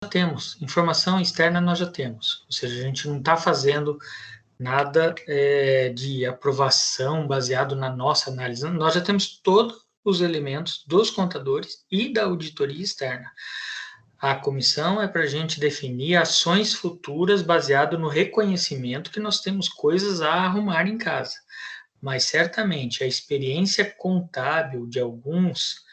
temos, informação externa nós já temos, ou seja, a gente não está fazendo nada de aprovação baseado na nossa análise, nós já temos todos os elementos dos contadores e da auditoria externa. A comissão é para a gente definir ações futuras baseado no reconhecimento que nós temos coisas a arrumar em casa, mas certamente a experiência contábil de alguns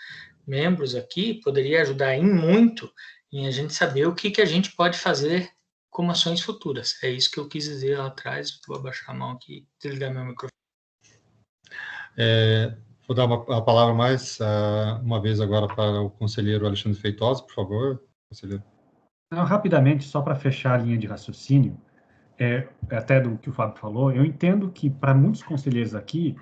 membros aqui poderia ajudar em muito em a gente saber o que a gente pode fazer como ações futuras. É isso que eu quis dizer lá atrás. Vou abaixar a mão aqui e desligar meu microfone. Vou dar a palavra mais uma vez agora para o conselheiro Alexandre Feitosa, por favor, conselheiro. Não, rapidamente, só para fechar a linha de raciocínio, até do que o Fábio falou, eu entendo que para muitos conselheiros aqui,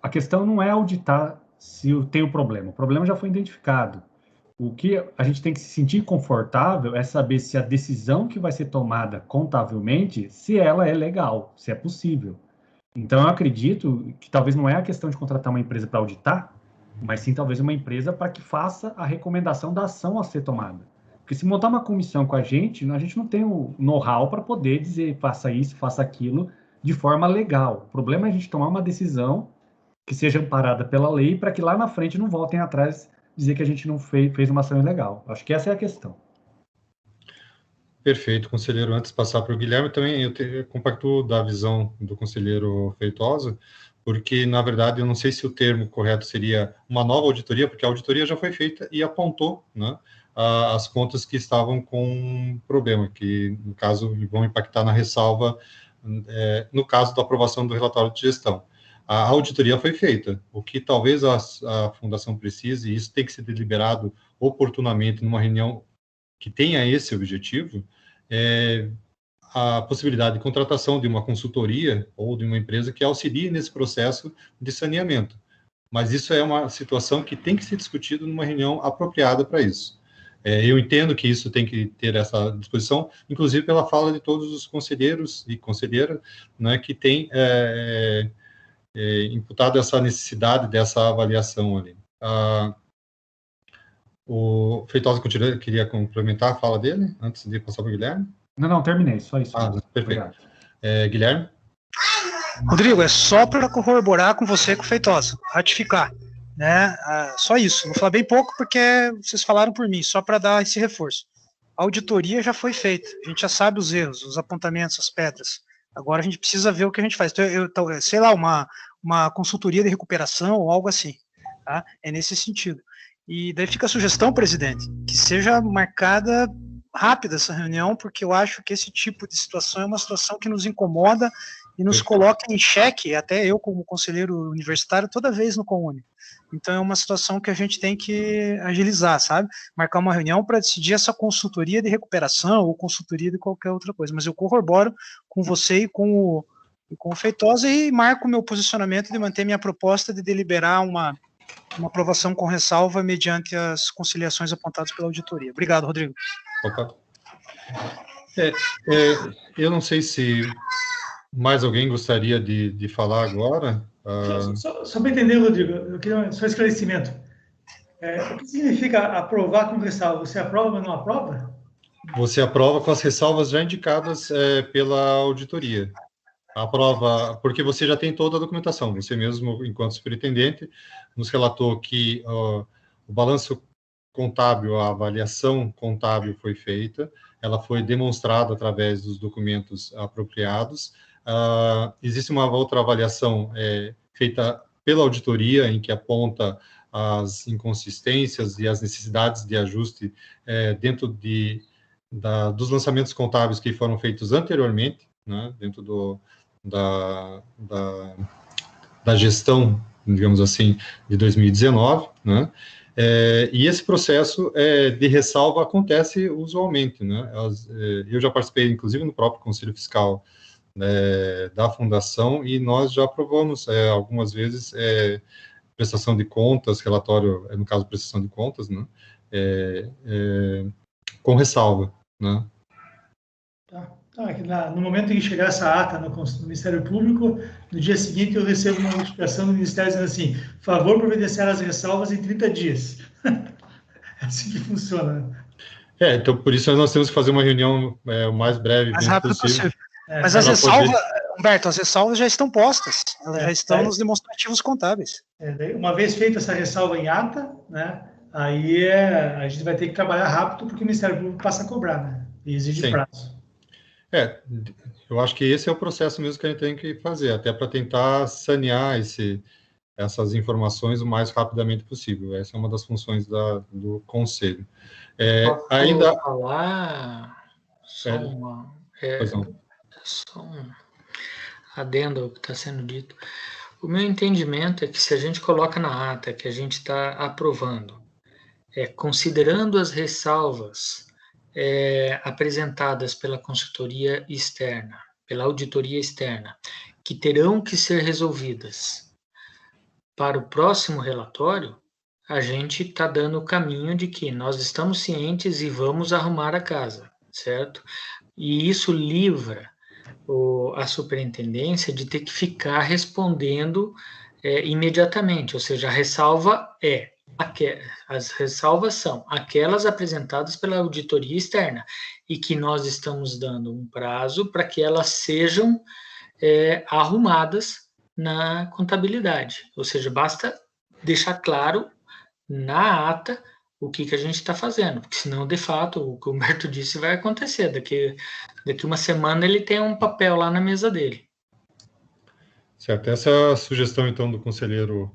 a questão não é auditar se tem o problema já foi identificado. O que a gente tem que se sentir confortável é saber se a decisão que vai ser tomada contabilmente, se ela é legal, se é possível. Então, eu acredito que talvez não é a questão de contratar uma empresa para auditar, mas sim talvez uma empresa para que faça a recomendação da ação a ser tomada. Porque se montar uma comissão com a gente não tem o know-how para poder dizer faça isso, faça aquilo de forma legal. O problema é a gente tomar uma decisão que seja amparada pela lei para que lá na frente não voltem atrás dizer que a gente não fez uma ação ilegal. Acho que essa é a questão. Perfeito, conselheiro. Antes de passar para o Guilherme, também eu compactuo da visão do conselheiro Feitosa, porque, na verdade, eu não sei se o termo correto seria uma nova auditoria, porque a auditoria já foi feita e apontou, né, as contas que estavam com problema, que, no caso, vão impactar na ressalva, no caso da aprovação do relatório de gestão. A auditoria foi feita. O que talvez a Fundação precise, e isso tem que ser deliberado oportunamente numa reunião que tenha esse objetivo, é a possibilidade de contratação de uma consultoria ou de uma empresa que auxilie nesse processo de saneamento. Mas isso é uma situação que tem que ser discutido numa reunião apropriada para isso. Eu entendo que isso tem que ter essa disposição, inclusive pela fala de todos os conselheiros e conselheiras, né, que têm imputado essa necessidade dessa avaliação ali. O Feitosa queria complementar a fala dele, antes de passar para o Guilherme? Não, terminei, só isso. Perfeito. Guilherme? Rodrigo, é só para corroborar com você, com o Feitosa, ratificar, né? Só isso, vou falar bem pouco porque vocês falaram por mim, só para dar esse reforço. A auditoria já foi feita, a gente já sabe os erros, os apontamentos, as pedras. Agora a gente precisa ver o que a gente faz. Então, sei lá, uma consultoria de recuperação ou algo assim, tá? É nesse sentido. E daí fica a sugestão, presidente, que seja marcada rápida essa reunião, porque eu acho que esse tipo de situação é uma situação que nos incomoda e nos coloca em xeque, até eu como conselheiro universitário, toda vez no CONUNE. Então é uma situação que a gente tem que agilizar, sabe? Marcar uma reunião para decidir essa consultoria de recuperação ou consultoria de qualquer outra coisa. Mas eu corroboro com você e com o Feitosa e marco o meu posicionamento de manter minha proposta de deliberar uma aprovação com ressalva mediante as conciliações apontadas pela auditoria. Obrigado, Rodrigo. Opa. Eu não sei se mais alguém gostaria de falar agora. Só para entender, Rodrigo, eu queria só esclarecimento. O que significa aprovar com ressalva? Você aprova, mas não aprova? Você aprova com as ressalvas já indicadas pela auditoria. Aprova, porque você já tem toda a documentação. Você mesmo, enquanto superintendente, nos relatou que o balanço contábil, a avaliação contábil foi feita, ela foi demonstrada através dos documentos apropriados. Existe uma outra avaliação feita pela auditoria, em que aponta as inconsistências e as necessidades de ajuste dentro dos lançamentos contábeis que foram feitos anteriormente, né, dentro da gestão, digamos assim, de 2019, né? E esse processo de ressalva acontece usualmente, né? Eu já participei, inclusive, no próprio Conselho Fiscal da Fundação, e nós já aprovamos algumas vezes prestação de contas, relatório, no caso, prestação de contas, né? Com ressalva, né? No momento em que chegar essa ata no Ministério Público, no dia seguinte eu recebo uma notificação do Ministério dizendo assim, favor providenciar as ressalvas em 30 dias. É assim que funciona, né? Então por isso nós temos que fazer uma reunião o mais breve mais rápido possível. Mas as ressalvas, Humberto, as ressalvas já estão postas, elas já estão nos demonstrativos contábeis. Uma vez feita essa ressalva em ata, né, aí a gente vai ter que trabalhar rápido, porque o Ministério Público passa a cobrar, né, e exige prazo. Eu acho que esse é o processo mesmo que a gente tem que fazer, até para tentar sanear essas informações o mais rapidamente possível. Essa é uma das funções do Conselho. Ainda falar só só um adendo ao que está sendo dito. O meu entendimento é que se a gente coloca na ata que a gente está aprovando, considerando as ressalvas apresentadas pela consultoria externa, pela auditoria externa, que terão que ser resolvidas para o próximo relatório, a gente está dando o caminho de que nós estamos cientes e vamos arrumar a casa, certo? E isso livra a superintendência de ter que ficar respondendo imediatamente, ou seja, a ressalva as ressalvas são aquelas apresentadas pela auditoria externa e que nós estamos dando um prazo para que elas sejam arrumadas na contabilidade, ou seja, basta deixar claro na ata o que a gente está fazendo, porque senão, de fato, o que o Humberto disse vai acontecer, daqui uma semana ele tem um papel lá na mesa dele. Certo, essa sugestão, então, do conselheiro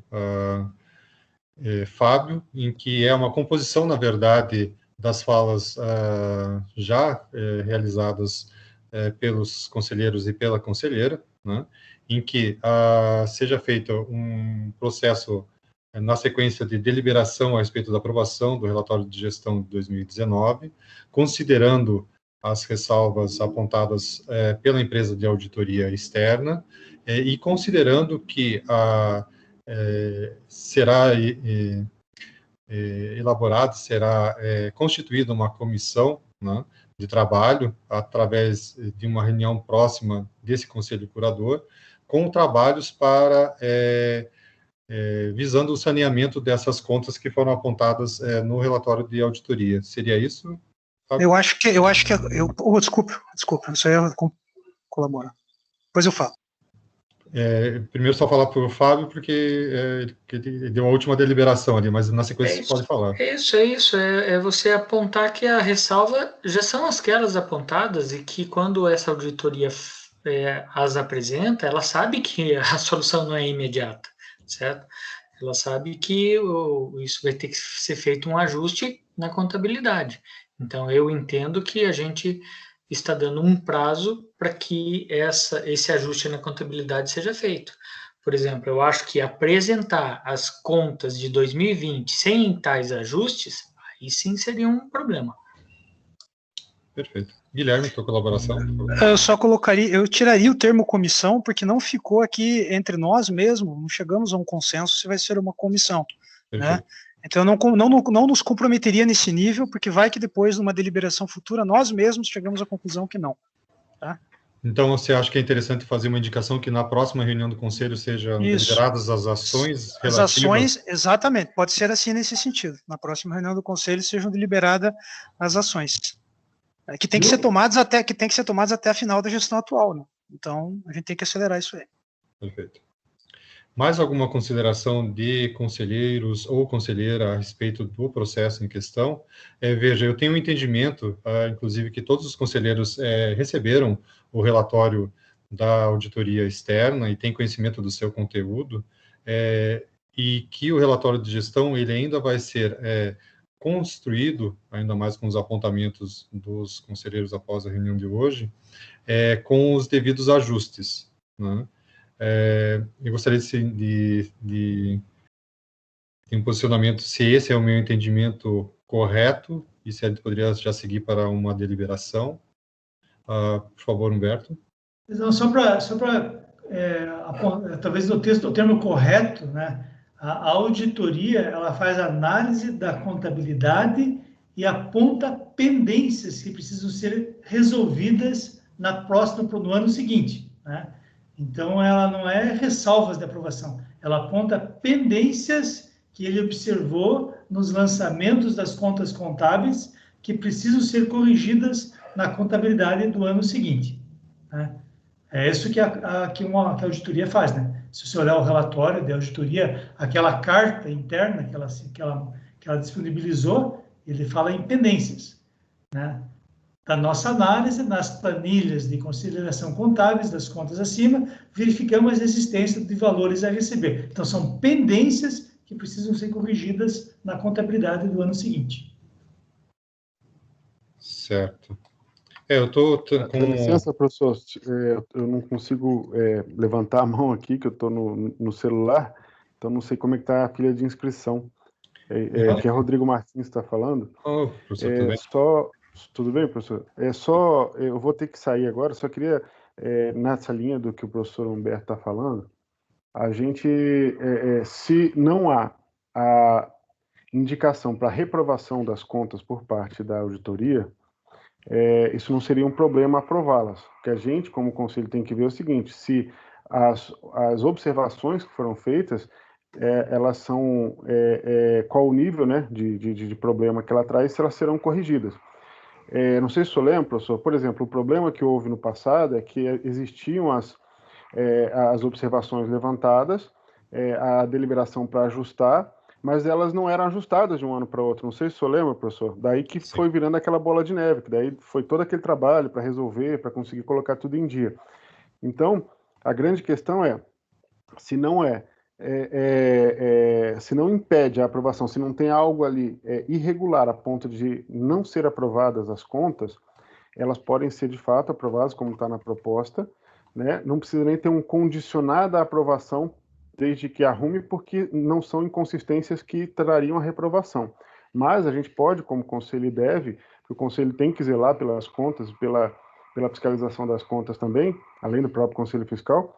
Fábio, em que é uma composição, na verdade, das falas já realizadas pelos conselheiros e pela conselheira, né, em que seja feito um processo na sequência de deliberação a respeito da aprovação do relatório de gestão de 2019, considerando as ressalvas apontadas pela empresa de auditoria externa e considerando que será elaborada, será constituída uma comissão, né, de trabalho através de uma reunião próxima desse conselho curador, com trabalhos para visando o saneamento dessas contas que foram apontadas no relatório de auditoria. Seria isso? Eu acho que desculpa, isso aí eu colaboro. Depois eu falo. Primeiro só falar para o Fábio, porque ele deu a última deliberação ali, mas na sequência você pode falar. É isso. É você apontar que a ressalva já são aquelas apontadas e que quando essa auditoria as apresenta, ela sabe que a solução não é imediata, certo? Ela sabe que isso vai ter que ser feito um ajuste na contabilidade. Então, eu entendo que a gente está dando um prazo para que esse ajuste na contabilidade seja feito. Por exemplo, eu acho que apresentar as contas de 2020 sem tais ajustes, aí sim seria um problema. Perfeito. Guilherme, tua colaboração? Eu tiraria o termo comissão, porque não ficou aqui entre nós mesmo, não chegamos a um consenso se vai ser uma comissão, né? Então, não nos comprometeria nesse nível, porque vai que depois, numa deliberação futura, nós mesmos chegamos à conclusão que não. Tá? Então, você acha que é interessante fazer uma indicação que na próxima reunião do Conselho sejam deliberadas as ações relativas? As ações, exatamente, pode ser assim nesse sentido. Na próxima reunião do Conselho sejam deliberadas as ações. Que tem que ser tomadas até a final da gestão atual, né? Então, a gente tem que acelerar isso aí. Perfeito. Mais alguma consideração de conselheiros ou conselheira a respeito do processo em questão? Veja, eu tenho um entendimento, inclusive, que todos os conselheiros receberam o relatório da auditoria externa e têm conhecimento do seu conteúdo, e que o relatório de gestão ele ainda vai ser construído, ainda mais com os apontamentos dos conselheiros após a reunião de hoje, com os devidos ajustes, né? Eu gostaria de um posicionamento, se esse é o meu entendimento correto, e se a gente poderia já seguir para uma deliberação. Por favor, Humberto. Não, só para talvez o termo correto, né? A auditoria, ela faz análise da contabilidade e aponta pendências que precisam ser resolvidas no ano seguinte, né? Então, ela não é ressalvas de aprovação, ela aponta pendências que ele observou nos lançamentos das contas contábeis que precisam ser corrigidas na contabilidade do ano seguinte, né? É isso que que a auditoria faz, né? Se você olhar o relatório de auditoria, aquela carta interna que ela disponibilizou, ele fala em pendências, né? Da nossa análise, nas planilhas de consideração contábeis das contas acima, verificamos a existência de valores a receber. Então, são pendências que precisam ser corrigidas na contabilidade do ano seguinte. Certo. Eu estou com... Com licença, professor, eu não consigo levantar a mão aqui, que eu estou no celular, então não sei como é que está a filha de inscrição. Que é Rodrigo Martins está falando. Professor, tudo bem? Tudo bem, professor? Eu vou ter que sair agora, só queria, nessa linha do que o professor Humberto está falando, a gente, se não há a indicação para reprovação das contas por parte da auditoria, isso não seria um problema aprová-las. O que a gente, como conselho, tem que ver é o seguinte: se as observações que foram feitas, elas são, qual o nível, né, de problema que ela traz, se elas serão corrigidas. Não sei se o senhor lembra, professor, por exemplo, o problema que houve no passado é que existiam as observações levantadas, a deliberação para ajustar, mas elas não eram ajustadas de um ano para outro. Não sei se o senhor lembra, professor. Daí que Sim. foi virando aquela bola de neve, que daí foi todo aquele trabalho para resolver, para conseguir colocar tudo em dia. Então, a grande questão se não se não impede a aprovação, se não tem algo ali irregular a ponto de não ser aprovadas as contas, elas podem ser de fato aprovadas, como está na proposta, né? Não precisa nem ter um condicionado à aprovação, desde que arrume, porque não são inconsistências que trariam a reprovação. Mas a gente pode, como conselho deve, porque o conselho tem que zelar pelas contas, pela fiscalização das contas também, além do próprio conselho fiscal,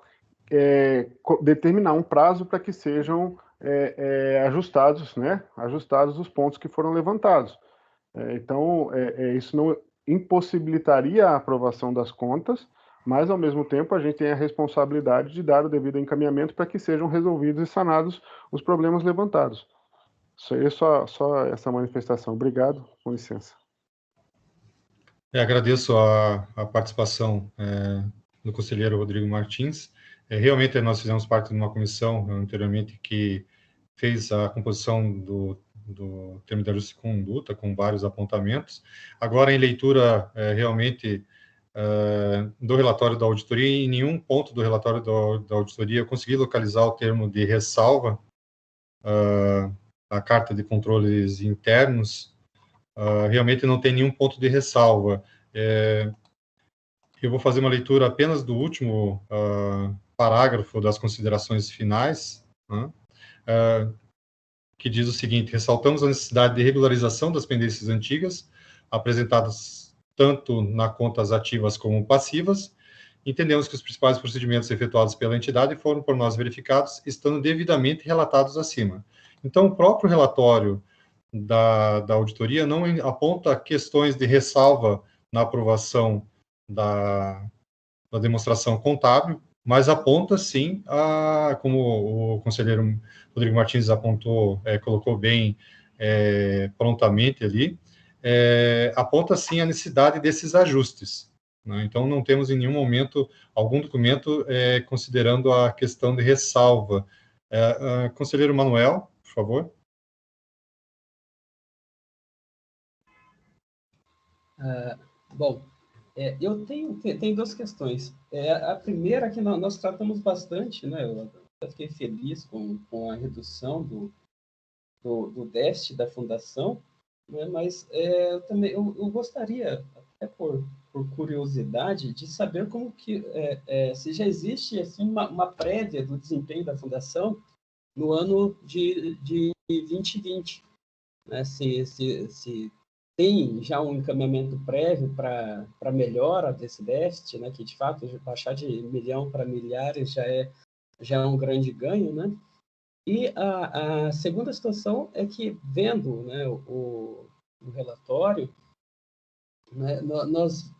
determinar um prazo para que sejam ajustados, né? Ajustados os pontos que foram levantados. Então, isso não impossibilitaria a aprovação das contas, mas, ao mesmo tempo, a gente tem a responsabilidade de dar o devido encaminhamento para que sejam resolvidos e sanados os problemas levantados. Isso aí é só essa manifestação. Obrigado, com licença. Agradeço a participação do conselheiro Rodrigo Martins. Realmente, nós fizemos parte de uma comissão anteriormente que fez a composição do termo de ajuste de conduta, com vários apontamentos. Agora, em leitura, realmente, do relatório da auditoria, em nenhum ponto do relatório da auditoria eu consegui localizar o termo de ressalva, a carta de controles internos, realmente não tem nenhum ponto de ressalva. Eu vou fazer uma leitura apenas do último parágrafo das considerações finais, né, que diz o seguinte: ressaltamos a necessidade de regularização das pendências antigas, apresentadas tanto nas contas ativas como passivas. Entendemos que os principais procedimentos efetuados pela entidade foram por nós verificados, estando devidamente relatados acima. Então, o próprio relatório da auditoria não aponta questões de ressalva na aprovação da demonstração contábil, mas aponta, sim, como o conselheiro Rodrigo Martins apontou, colocou bem prontamente ali, aponta, sim, a necessidade desses ajustes, né? Então, não temos em nenhum momento algum documento considerando a questão de ressalva. Conselheiro Manuel, por favor. Bom, eu tenho duas questões. A primeira é que nós tratamos bastante, né? Eu fiquei feliz com a redução do déficit da fundação, né? Mas também eu gostaria, até por curiosidade, de saber como que se já existe assim uma prévia do desempenho da fundação no ano de 2020, né? Se tem já um encaminhamento prévio para melhora desse déficit, né, que de fato baixar de 1 milhão para milhares já é um grande ganho, né? E a segunda situação é que, vendo, né, o relatório, né, nós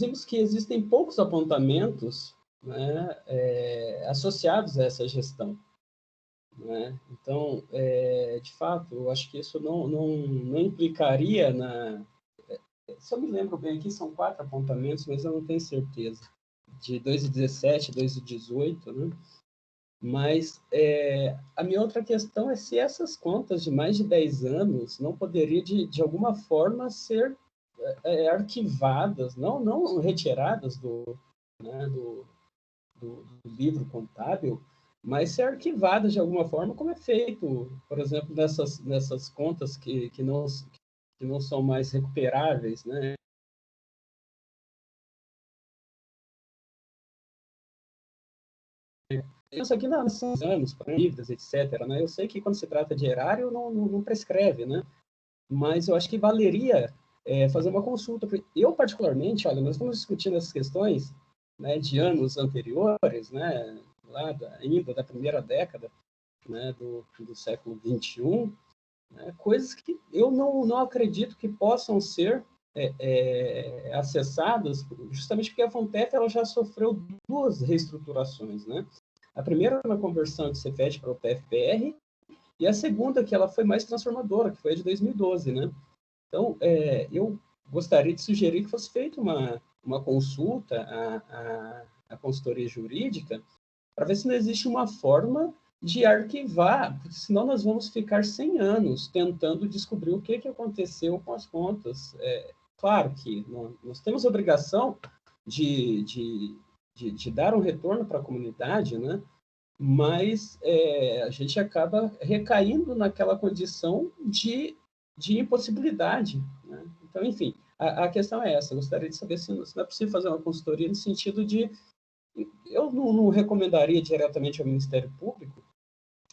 vimos que existem poucos apontamentos, né, associados a essa gestão. né? Então, de fato, eu acho que isso não implicaria se eu me lembro bem aqui, são 4 apontamentos, mas eu não tenho certeza, de 2017, 2018, né? Mas a minha outra questão é se essas contas de mais de 10 anos não poderiam, de alguma forma, ser arquivadas, não retiradas do livro contábil, mas ser arquivadas de alguma forma, como é feito, por exemplo, nessas contas que não são mais recuperáveis, né? Isso aqui nos anos, para dívidas, etc., né? Eu sei que quando se trata de erário, não prescreve, né? Mas eu acho que valeria fazer uma consulta. Eu, particularmente, olha, nós estamos discutindo essas questões, né, de anos anteriores, né, ainda da primeira década, né, do século XXI, né, coisas que eu não acredito que possam ser acessadas, justamente porque a Fontef ela já sofreu 2 reestruturações, né? A primeira na conversão de Cefet para o TFPR, e a segunda, que ela foi mais transformadora, que foi a de 2012, né? Então, eu gostaria de sugerir que fosse feita uma consulta à consultoria jurídica para ver se não existe uma forma de arquivar, porque senão nós vamos ficar 100 anos tentando descobrir o que aconteceu com as contas. Claro que nós temos a obrigação de dar um retorno para a comunidade, né? Mas a gente acaba recaindo naquela condição de impossibilidade, né? Então, enfim, a questão é essa. Eu gostaria de saber se não é possível fazer uma consultoria no sentido de... Eu não recomendaria diretamente ao Ministério Público,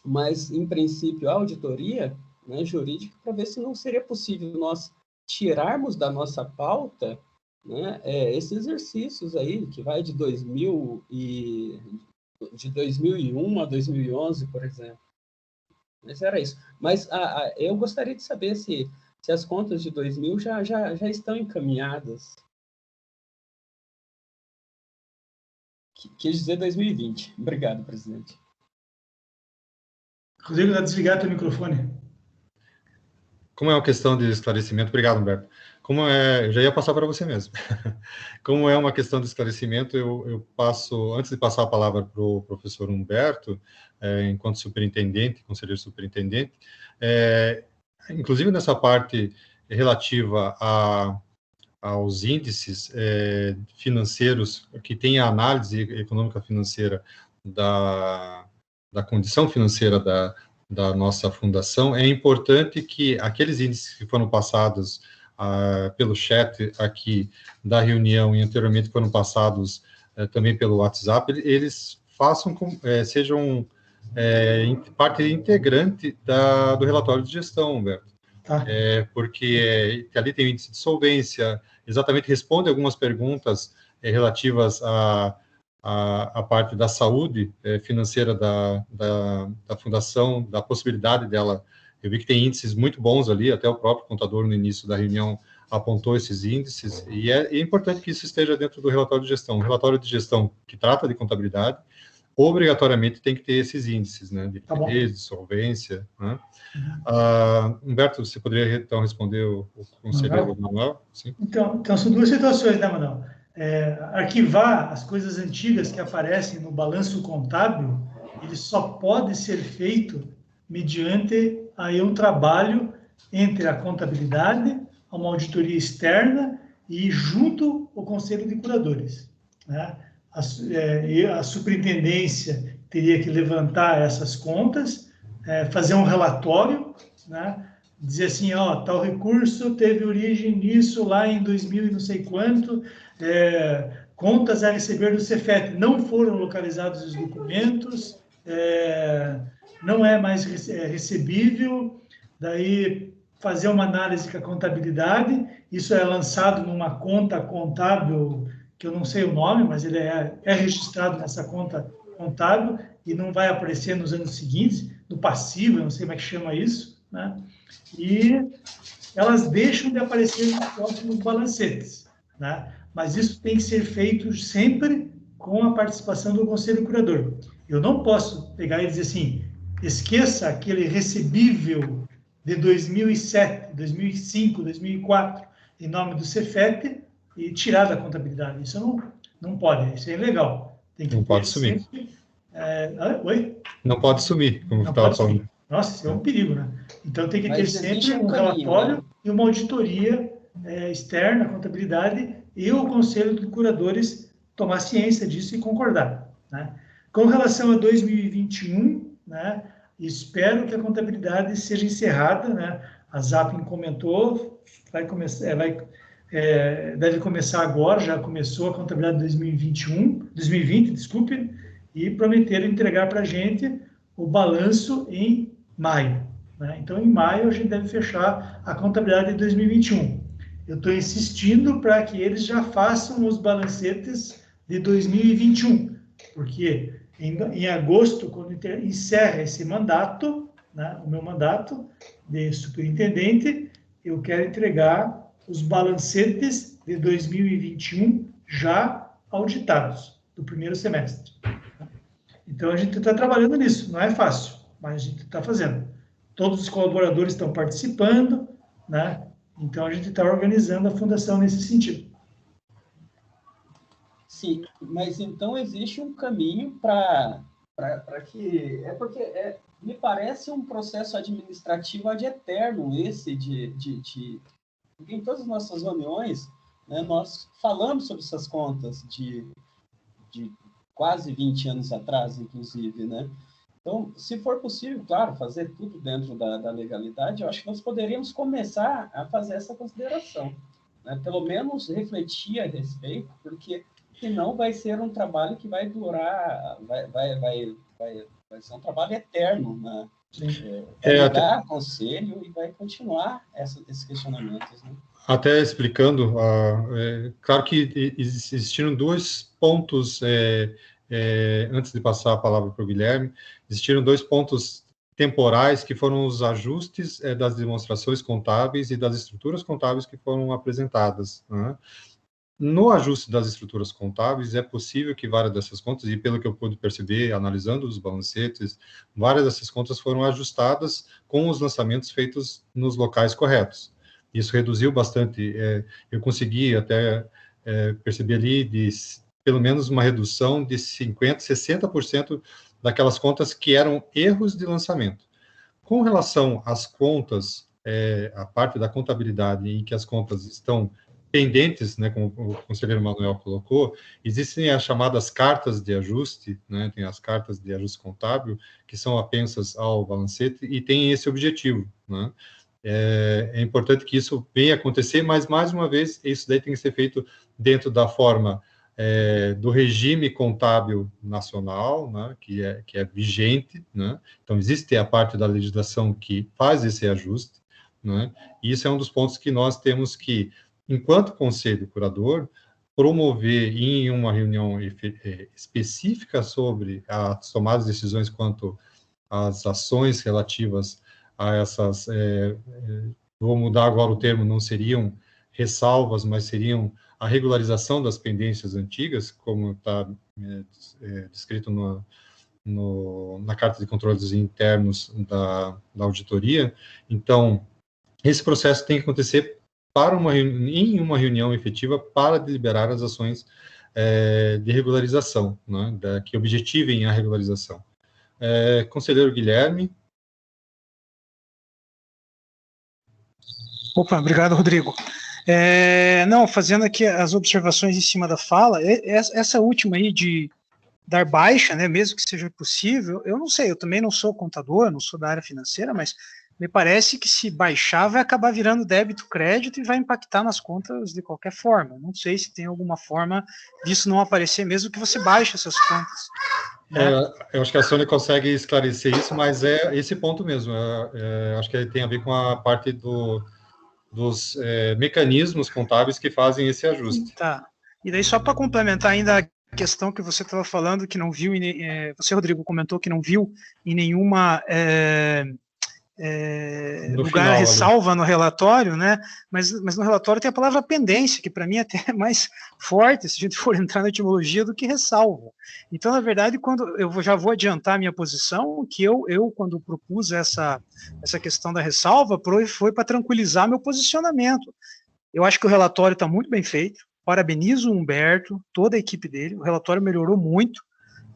mas, em princípio, a auditoria, né, jurídica, para ver se não seria possível nós tirarmos da nossa pauta, né, esses exercícios aí, que vai de 2001 a 2011, por exemplo. Mas era isso. Mas eu gostaria de saber se as contas de 2000 já estão encaminhadas. Quis dizer 2020. Obrigado, presidente. Rodrigo, dá desligar teu microfone. Como é uma questão de esclarecimento, obrigado, Humberto. Eu já ia passar para você mesmo. Como é uma questão de esclarecimento, eu passo, antes de passar a palavra para o professor Humberto, enquanto superintendente, conselheiro superintendente, inclusive nessa parte relativa aos índices financeiros, que tem a análise econômica financeira da condição financeira da nossa fundação, é importante que aqueles índices que foram passados pelo chat aqui da reunião e anteriormente foram passados também pelo WhatsApp, eles sejam parte integrante do relatório de gestão, Humberto. Tá. Porque ali tem o índice de solvência, exatamente responde algumas perguntas relativas a parte da saúde financeira da fundação, da possibilidade dela. Eu vi que tem índices muito bons ali, até o próprio contador no início da reunião apontou esses índices, e é importante que isso esteja dentro do relatório de gestão. O relatório de gestão que trata de contabilidade, obrigatoriamente tem que ter esses índices, né, de liquidez, de solvência, né? Humberto, você poderia então responder o conselheiro Manuel? Sim. Então, são 2 situações, né, Manuel? Arquivar as coisas antigas que aparecem no balanço contábil, ele só pode ser feito mediante aí um trabalho entre a contabilidade, uma auditoria externa e junto ao Conselho de Curadores, né? A superintendência teria que levantar essas contas, fazer um relatório, né? Dizer assim, tal recurso teve origem nisso lá em 2000 e não sei quanto, contas a receber do Cefet, não foram localizados os documentos, não é mais recebível, daí fazer uma análise com a contabilidade, isso é lançado numa conta contábil, que eu não sei o nome, mas ele é registrado nessa conta contábil e não vai aparecer nos anos seguintes, no passivo, eu não sei como é que chama isso, né? E elas deixam de aparecer nos próximos balancetes, né? Mas isso tem que ser feito sempre com a participação do Conselho Curador. Eu não posso pegar e dizer assim, Esqueça aquele recebível de 2007, 2005, 2004, em nome do Cefet, e tirar da contabilidade. Isso não pode, isso é ilegal. Tem que não ter pode sumir. sempre... Oi? Não pode sumir, como eu estava falando. Nossa, isso é um perigo, né? Então tem que ter sempre um caminho, relatório, né? E uma auditoria externa, contabilidade, e o Conselho de Curadores tomar ciência disso e concordar, né? Com relação a 2021, né, espero que a contabilidade seja encerrada, né? A Zapin comentou, deve começar agora, já começou a contabilidade de 2020, desculpe, e prometeram entregar para a gente o balanço em maio, né? Então, em maio, a gente deve fechar a contabilidade de 2021. Eu estou insistindo para que eles já façam os balancetes de 2021, porque em agosto, quando encerra esse mandato, né, o meu mandato de superintendente, eu quero entregar os balancetes de 2021 já auditados, do primeiro semestre. Então, a gente está trabalhando nisso, não é fácil, mas a gente está fazendo. Todos os colaboradores estão participando, né? Então, a gente está organizando a fundação nesse sentido. Sim, mas então existe um caminho para que... me parece um processo administrativo ad eterno esse porque em todas as nossas reuniões, né, nós falamos sobre essas contas de quase 20 anos atrás, inclusive, né? Então, se for possível, claro, fazer tudo dentro da legalidade, eu acho que nós poderíamos começar a fazer essa consideração, né? Pelo menos refletir a respeito, porque senão vai ser um trabalho que vai durar, vai ser um trabalho eterno, né? Vai ligar conselho e vai continuar esses questionamentos, né? Até explicando, claro que existiram dois pontos, antes de passar a palavra para o Guilherme, existiram dois pontos temporais que foram os ajustes das demonstrações contábeis e das estruturas contábeis que foram apresentadas, né? No ajuste das estruturas contábeis, é possível que várias dessas contas, e pelo que eu pude perceber, analisando os balancetes, várias dessas contas foram ajustadas com os lançamentos feitos nos locais corretos. Isso reduziu bastante, eu consegui até perceber ali pelo menos uma redução de 50%, 60% daquelas contas que eram erros de lançamento. Com relação às contas, a parte da contabilidade em que as contas estão pendentes, né, como o conselheiro Manuel colocou, existem as chamadas cartas de ajuste, né, tem as cartas de ajuste contábil, que são apensas ao balancete e tem esse objetivo, né? É importante que isso venha acontecer, mas, mais uma vez, isso daí tem que ser feito dentro da forma do regime contábil nacional, né, que é vigente, né? Então, existe a parte da legislação que faz esse ajuste, né? E isso é um dos pontos que nós temos que, enquanto conselho curador, promover em uma reunião específica sobre as tomadas de decisões quanto às ações relativas a essas, vou mudar agora o termo, não seriam ressalvas, mas seriam a regularização das pendências antigas, como está descrito na Carta de Controles Internos da auditoria. Então, esse processo tem que acontecer em uma reunião efetiva para deliberar as ações de regularização, né, que objetivem a regularização. Conselheiro Guilherme. Opa, obrigado, Rodrigo. Não, fazendo aqui as observações em cima da fala, essa última aí de dar baixa, né, mesmo que seja possível, eu não sei, eu também não sou contador, não sou da área financeira, mas me parece que se baixar vai acabar virando débito, crédito e vai impactar nas contas de qualquer forma. Não sei se tem alguma forma disso não aparecer, mesmo que você baixe essas contas, né? Eu acho que a Sônia consegue esclarecer isso, mas é esse ponto mesmo. Acho que tem a ver com a parte dos mecanismos contábeis que fazem esse ajuste. Tá. E daí, só para complementar ainda a questão que você estava falando, que não viu, você, Rodrigo, comentou que não viu em nenhuma lugar final, ressalva no relatório, né? Mas no relatório tem a palavra pendência, que para mim até é mais forte, se a gente for entrar na etimologia, do que ressalva. Então, na verdade, quando eu já vou adiantar a minha posição, que eu quando propus essa questão da ressalva, foi para tranquilizar meu posicionamento. Eu acho que o relatório está muito bem feito, parabenizo o Humberto, toda a equipe dele, o relatório melhorou muito,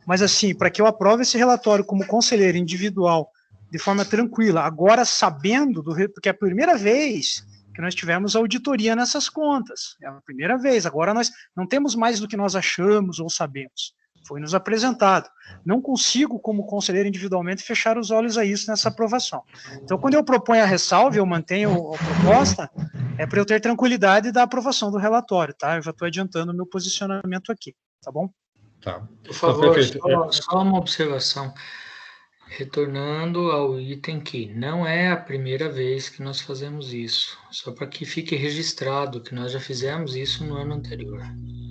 mas assim, para que eu aprove esse relatório como conselheiro individual, de forma tranquila, agora sabendo, porque é a primeira vez que nós tivemos auditoria nessas contas, é a primeira vez, agora nós não temos mais do que nós achamos ou sabemos, foi nos apresentado, não consigo como conselheiro individualmente fechar os olhos a isso nessa aprovação. Então quando eu proponho a ressalva, eu mantenho a proposta, é para eu ter tranquilidade da aprovação do relatório, tá? Eu já estou adiantando o meu posicionamento aqui, tá bom? Tá. Por favor, Perfeito. só uma observação. Retornando ao item que não é a primeira vez que nós fazemos isso, só para que fique registrado que nós já fizemos isso no ano anterior.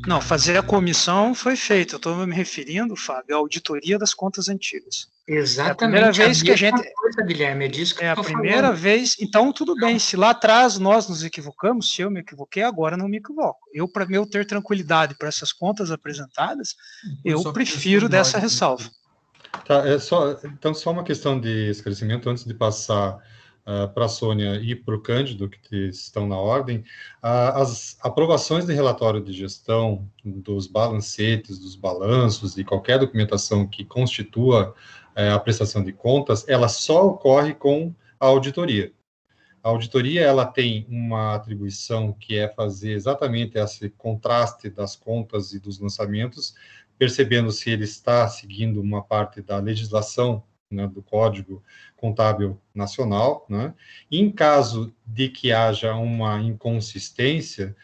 Não, fazer a comissão foi feito, eu estou me referindo, Fábio, à auditoria das contas antigas. Exatamente. É a primeira vez que a gente... coisa, Guilherme, é disso que é a primeira vez, então tudo bem, se lá atrás nós nos equivocamos, se eu me equivoquei, agora não me equivoco. Eu, para eu ter tranquilidade para essas contas apresentadas, eu prefiro dessa ressalva. Tá, então, só uma questão de esclarecimento, antes de passar para a Sônia e para o Cândido, que estão na ordem, as aprovações de relatório de gestão, dos balancetes, dos balanços e qualquer documentação que constitua a prestação de contas, ela só ocorre com a auditoria. A auditoria, ela tem uma atribuição que é fazer exatamente esse contraste das contas e dos lançamentos, percebendo se ele está seguindo uma parte da legislação, né, do Código Contábil Nacional, né? E em caso de que haja uma inconsistência,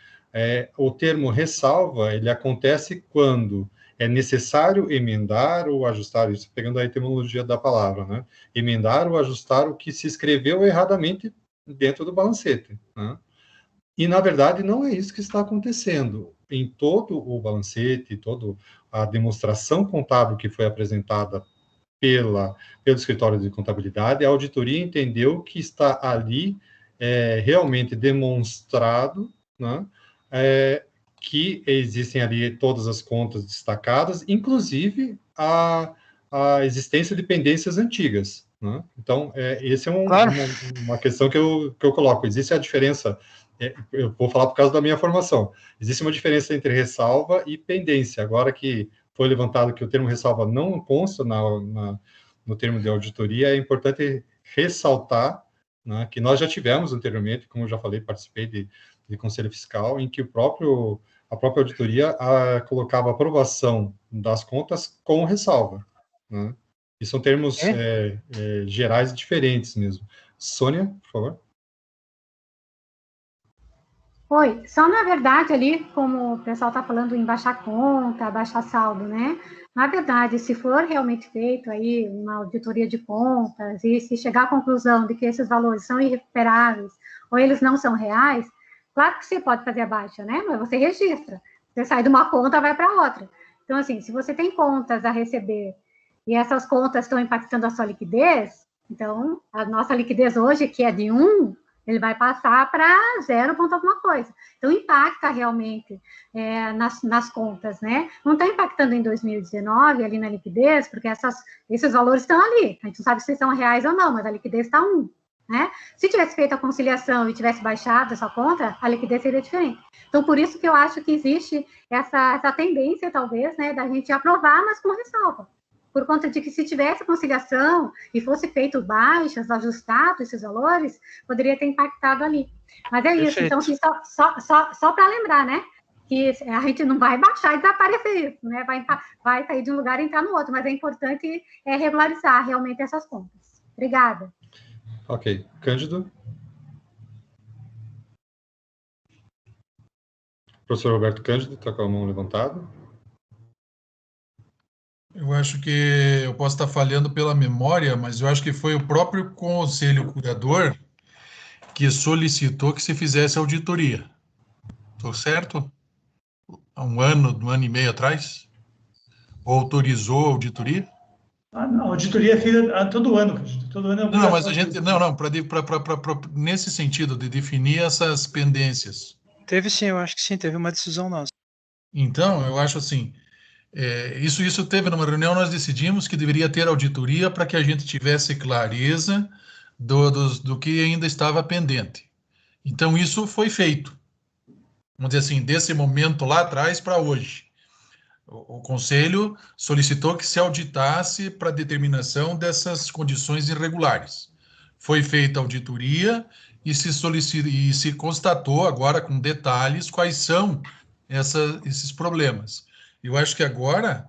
o termo ressalva, ele acontece quando é necessário emendar ou ajustar, isso pegando a etimologia da palavra, né? Emendar ou ajustar o que se escreveu erradamente dentro do balancete, né? E, na verdade, não é isso que está acontecendo. Em todo o balancete, toda a demonstração contábil que foi apresentada pelo escritório de contabilidade, a auditoria entendeu que está ali realmente demonstrado, né, que existem ali todas as contas destacadas, inclusive a existência de pendências antigas, né? Então, essa é uma questão que eu coloco. Existe a diferença, eu vou falar por causa da minha formação, existe uma diferença entre ressalva e pendência. Agora que foi levantado que o termo ressalva não consta no termo de auditoria, é importante ressaltar, né, que nós já tivemos anteriormente, como eu já falei, participei de conselho fiscal, em que a própria auditoria colocava a aprovação das contas com ressalva, né? E são termos gerais diferentes mesmo. Sônia, por favor. Oi, só na verdade ali, como o pessoal está falando em baixar conta, baixar saldo, né? Na verdade, se for realmente feito aí uma auditoria de contas e se chegar à conclusão de que esses valores são irrecuperáveis ou eles não são reais, claro que você pode fazer a baixa, né? Mas você registra. Você sai de uma conta, vai para outra. Então, assim, se você tem contas a receber e essas contas estão impactando a sua liquidez, então, a nossa liquidez hoje, que é de 1, ele vai passar para 0 ponto alguma coisa. Então, impacta realmente nas contas, né? Não está impactando em 2019, ali na liquidez, porque esses valores estão ali. A gente não sabe se são reais ou não, mas a liquidez está 1, né? Se tivesse feito a conciliação e tivesse baixado essa conta, a liquidez seria diferente. Então, por isso que eu acho que existe essa tendência, talvez, né, da gente aprovar, mas com ressalva. Por conta de que se tivesse conciliação e fosse feito baixas, ajustado esses valores, poderia ter impactado ali. Mas é isso. Então, assim, só para lembrar, né? Que a gente não vai baixar e desaparecer isso, né? Vai sair de um lugar e entrar no outro, mas é importante regularizar realmente essas contas. Obrigada. Ok. Cândido? Professor Roberto Cândido, está com a mão levantada. Eu acho que eu posso estar falhando pela memória, mas eu acho que foi o próprio conselho curador que solicitou que se fizesse auditoria. Estou certo? Há um ano e meio atrás? Ou autorizou a auditoria? A auditoria é feita todo ano, todo ano é Não, mas a gente, não, nesse sentido de definir essas pendências. Teve sim, eu acho que sim, teve uma decisão nossa. Então, eu acho assim, isso teve numa reunião, nós decidimos que deveria ter auditoria para que a gente tivesse clareza do que ainda estava pendente. Então, isso foi feito. Vamos dizer assim, desse momento lá atrás para hoje. O Conselho solicitou que se auditasse para determinação dessas condições irregulares. Foi feita a auditoria e se constatou agora com detalhes quais são esses problemas. Eu acho que agora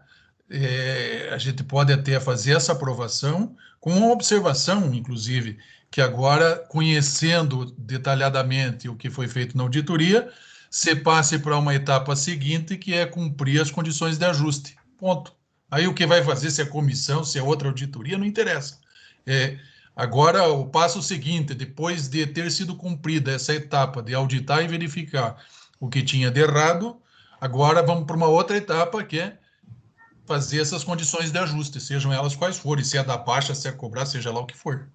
a gente pode até fazer essa aprovação com uma observação, inclusive, que agora, conhecendo detalhadamente o que foi feito na auditoria, se passe para uma etapa seguinte, que é cumprir as condições de ajuste. Ponto. Aí o que vai fazer, se é comissão, se é outra auditoria, não interessa. Agora, o passo seguinte, depois de ter sido cumprida essa etapa de auditar e verificar o que tinha de errado, agora vamos para uma outra etapa, que é fazer essas condições de ajuste, sejam elas quais forem, se é da baixa, se é cobrar, seja lá o que for.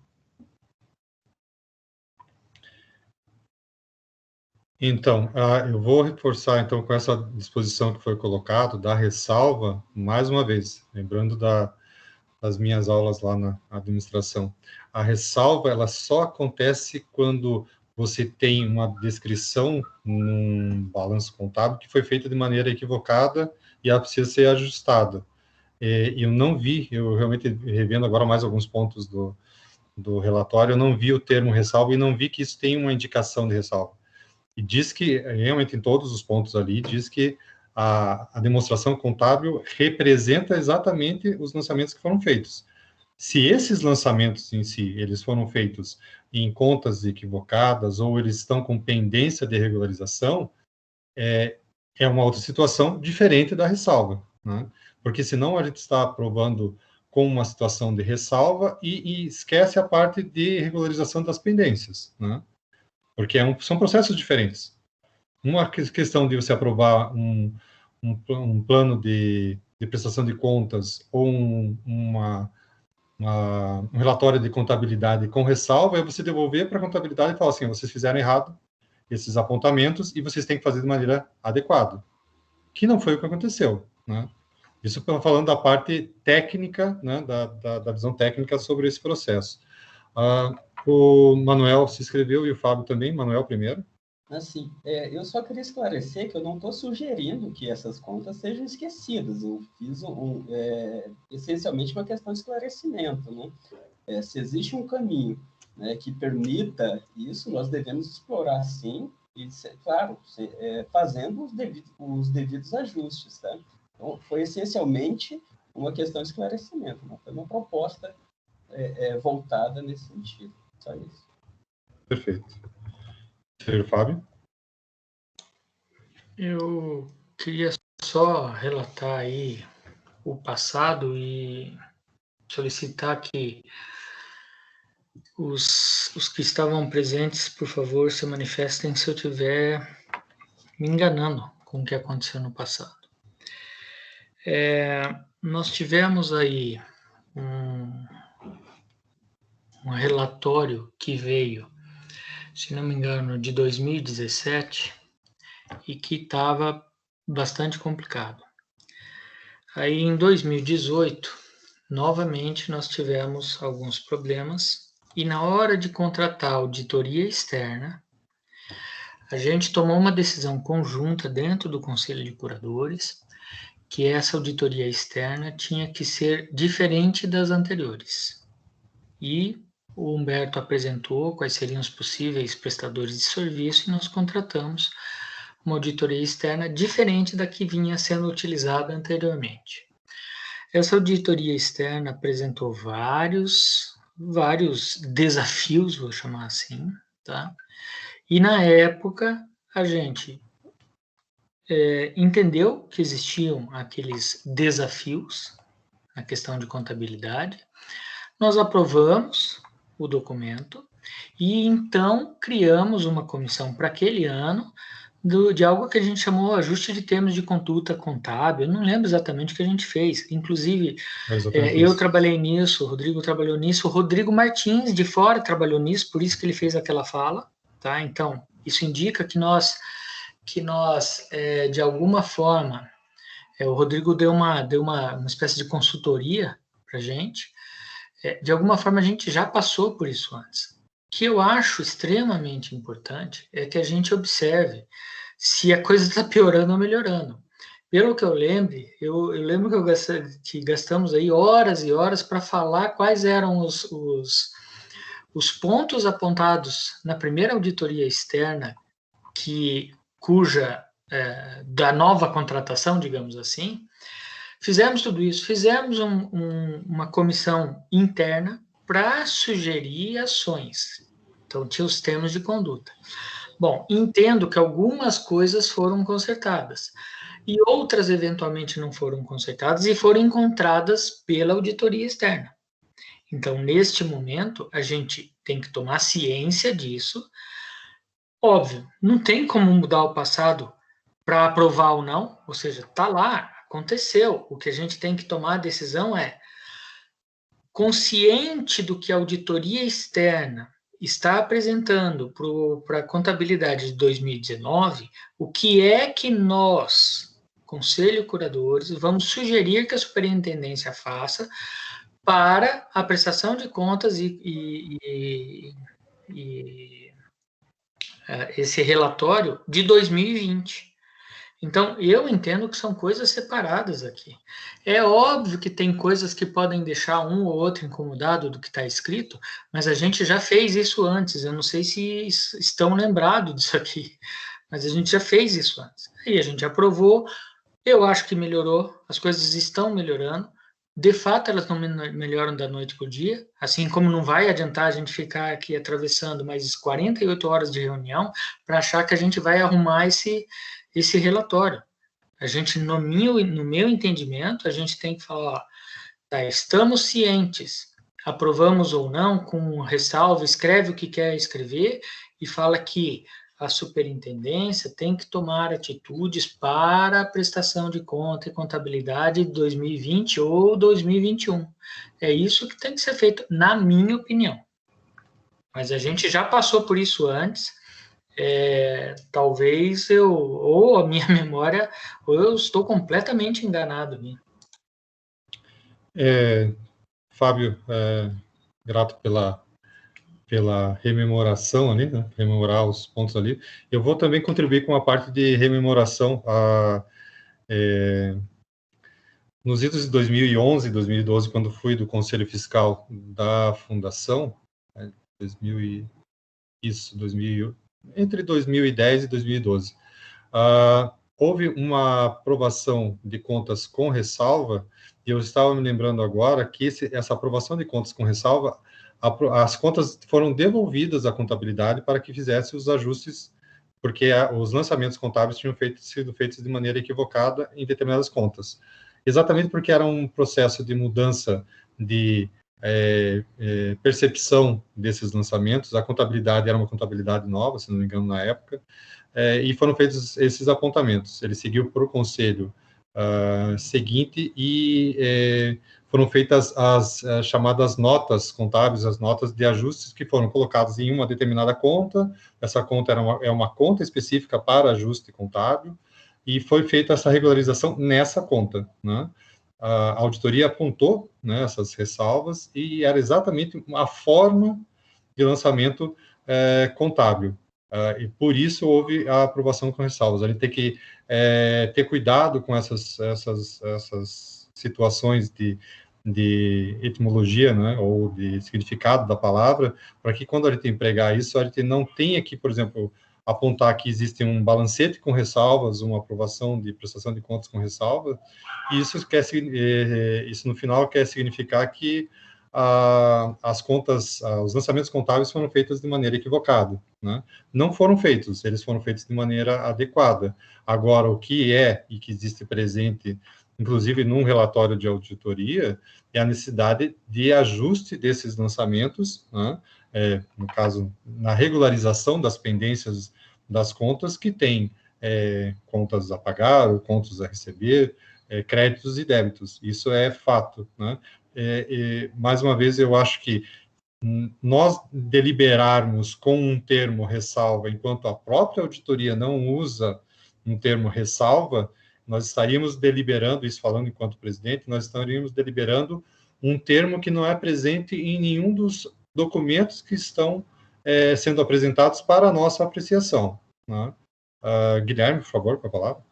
Então, eu vou reforçar, então, com essa disposição que foi colocada, da ressalva, mais uma vez, lembrando das minhas aulas lá na administração. A ressalva, ela só acontece quando você tem uma descrição num balanço contábil que foi feita de maneira equivocada e ela precisa ser ajustada. Eu não vi, eu realmente, revendo agora mais alguns pontos do relatório, eu não vi o termo ressalva e não vi que isso tem uma indicação de ressalva. E diz que, realmente, em todos os pontos ali, diz que a demonstração contábil representa exatamente os lançamentos que foram feitos. Se esses lançamentos em si, eles foram feitos em contas equivocadas ou eles estão com pendência de regularização, é uma outra situação diferente da ressalva, né? Porque senão a gente está aprovando com uma situação de ressalva e esquece a parte de regularização das pendências, né? Porque são processos diferentes. Uma questão de você aprovar um plano de prestação de contas ou um relatório de contabilidade com ressalva é você devolver para a contabilidade e falar assim, vocês fizeram errado esses apontamentos e vocês têm que fazer de maneira adequada. Que não foi o que aconteceu, né? Isso falando da parte técnica, né, da visão técnica sobre esse processo. O Manuel se inscreveu e o Fábio também. Manuel primeiro. Assim, eu só queria esclarecer que eu não estou sugerindo que essas contas sejam esquecidas. Eu fiz essencialmente uma questão de esclarecimento, né? Se existe um caminho, né, que permita isso, nós devemos explorar sim, e, claro, fazendo os devidos ajustes, tá? Então, foi essencialmente uma questão de esclarecimento, não foi uma proposta voltada nesse sentido. Só isso. Perfeito. Senhor Fábio? Eu queria só relatar aí o passado e solicitar que os que estavam presentes, por favor, se manifestem se eu estiver me enganando com o que aconteceu no passado. Nós tivemos aí um relatório que veio, se não me engano, de 2017 e que estava bastante complicado. Aí, em 2018, novamente nós tivemos alguns problemas e na hora de contratar a auditoria externa, a gente tomou uma decisão conjunta dentro do Conselho de Curadores que essa auditoria externa tinha que ser diferente das anteriores. E o Humberto apresentou quais seriam os possíveis prestadores de serviço e nós contratamos uma auditoria externa diferente da que vinha sendo utilizada anteriormente. Essa auditoria externa apresentou vários desafios, vou chamar assim, tá? E na época a gente entendeu que existiam aqueles desafios na questão de contabilidade, nós aprovamos o documento e então criamos uma comissão para aquele ano de algo que a gente chamou ajuste de termos de conduta contábil. Eu não lembro exatamente o que a gente fez. Inclusive, eu trabalhei nisso, o Rodrigo trabalhou nisso, o Rodrigo Martins, de fora, trabalhou nisso, por isso que ele fez aquela fala, tá? Então, isso indica que nós de alguma forma, o Rodrigo deu uma espécie de consultoria para a gente. De alguma forma, a gente já passou por isso antes. O que eu acho extremamente importante é que a gente observe se a coisa está piorando ou melhorando. Pelo que eu lembro, eu lembro que gastamos aí horas e horas para falar quais eram os pontos apontados na primeira auditoria externa da nova contratação, digamos assim. Fizemos tudo isso, fizemos uma comissão interna para sugerir ações. Então, tinha os termos de conduta. Bom, entendo que algumas coisas foram consertadas e outras, eventualmente, não foram consertadas e foram encontradas pela auditoria externa. Então, neste momento, a gente tem que tomar ciência disso. Óbvio, não tem como mudar o passado para aprovar ou não, ou seja, está lá, aconteceu. O que a gente tem que tomar a decisão é, consciente do que a auditoria externa está apresentando para a contabilidade de 2019, o que é que nós, Conselho Curadores, vamos sugerir que a superintendência faça para a prestação de contas e esse relatório de 2020. Então, eu entendo que são coisas separadas aqui. É óbvio que tem coisas que podem deixar um ou outro incomodado do que está escrito, mas a gente já fez isso antes. Eu não sei se estão lembrados disso aqui, mas a gente já fez isso antes. Aí a gente aprovou, eu acho que melhorou, as coisas estão melhorando. De fato, elas não melhoram da noite para o dia, assim como não vai adiantar a gente ficar aqui atravessando mais 48 horas de reunião para achar que a gente vai arrumar esse relatório. A gente, no meu entendimento, a gente tem que falar, ó, tá, estamos cientes, aprovamos ou não, com ressalva, escreve o que quer escrever e fala que a superintendência tem que tomar atitudes para a prestação de conta e contabilidade de 2020 ou 2021. É isso que tem que ser feito, na minha opinião. Mas a gente já passou por isso antes. Talvez ou a minha memória, ou eu estou completamente enganado. Fábio, grato pela rememoração ali, né? Rememorar os pontos ali. Eu vou também contribuir com a parte de rememoração. Nos idos de 2011, 2012, quando fui do Conselho Fiscal da Fundação, entre 2010 e 2012, houve uma aprovação de contas com ressalva, e eu estava me lembrando agora que essa aprovação de contas com ressalva, as contas foram devolvidas à contabilidade para que fizesse os ajustes, porque os lançamentos contábeis tinham sido feitos de maneira equivocada em determinadas contas. Exatamente porque era um processo de mudança de percepção desses lançamentos. A contabilidade era uma contabilidade nova, se não me engano, na época, e foram feitos esses apontamentos. Ele seguiu para o conselho seguinte e foram feitas as chamadas notas contábeis, as notas de ajustes que foram colocadas em uma determinada conta. Essa conta é uma conta específica para ajuste contábil, e foi feita essa regularização nessa conta, né? A auditoria apontou, né, essas ressalvas, e era exatamente a forma de lançamento contábil. E por isso houve a aprovação com ressalvas. A gente tem que ter cuidado com essas situações de etimologia, né, ou de significado da palavra, para que quando a gente empregar isso, a gente não tenha que, por exemplo, apontar que existe um balancete com ressalvas, uma aprovação de prestação de contas com ressalva, e isso no final quer significar que as contas, os lançamentos contábeis foram feitos de maneira equivocada, né? Não foram feitos, eles foram feitos de maneira adequada. Agora, o que e que existe presente, inclusive num relatório de auditoria, é a necessidade de ajuste desses lançamentos, né? No caso, na regularização das pendências das contas que tem contas a pagar ou contas a receber, créditos e débitos. Isso é fato, né? Mais uma vez, eu acho que nós deliberarmos com um termo ressalva, enquanto a própria auditoria não usa um termo ressalva, nós estaríamos deliberando, isso falando enquanto presidente, nós estaríamos deliberando um termo que não é presente em nenhum dos documentos que estão sendo apresentados para a nossa apreciação, né? Guilherme, por favor, com a palavra.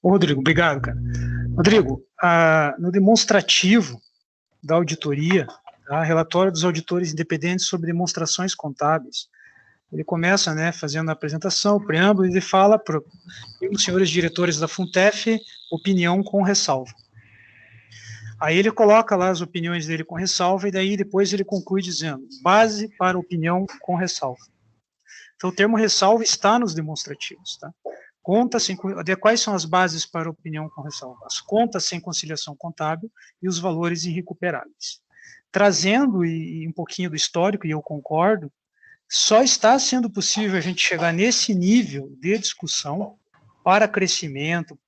Ô, Rodrigo, obrigado, cara. Rodrigo, no demonstrativo da auditoria, tá? Relatório dos auditores independentes sobre demonstrações contábeis, ele começa, né, fazendo a apresentação, o preâmbulo, e ele fala para os senhores diretores da Funtef, opinião com ressalva. Aí ele coloca lá as opiniões dele com ressalva, e daí depois ele conclui dizendo, base para opinião com ressalva. Então o termo ressalva está nos demonstrativos, tá? Quais são as bases para opinião com ressalva? As contas sem conciliação contábil e os valores irrecuperáveis. Trazendo um pouquinho do histórico, e eu concordo, só está sendo possível a gente chegar nesse nível de discussão para crescimento,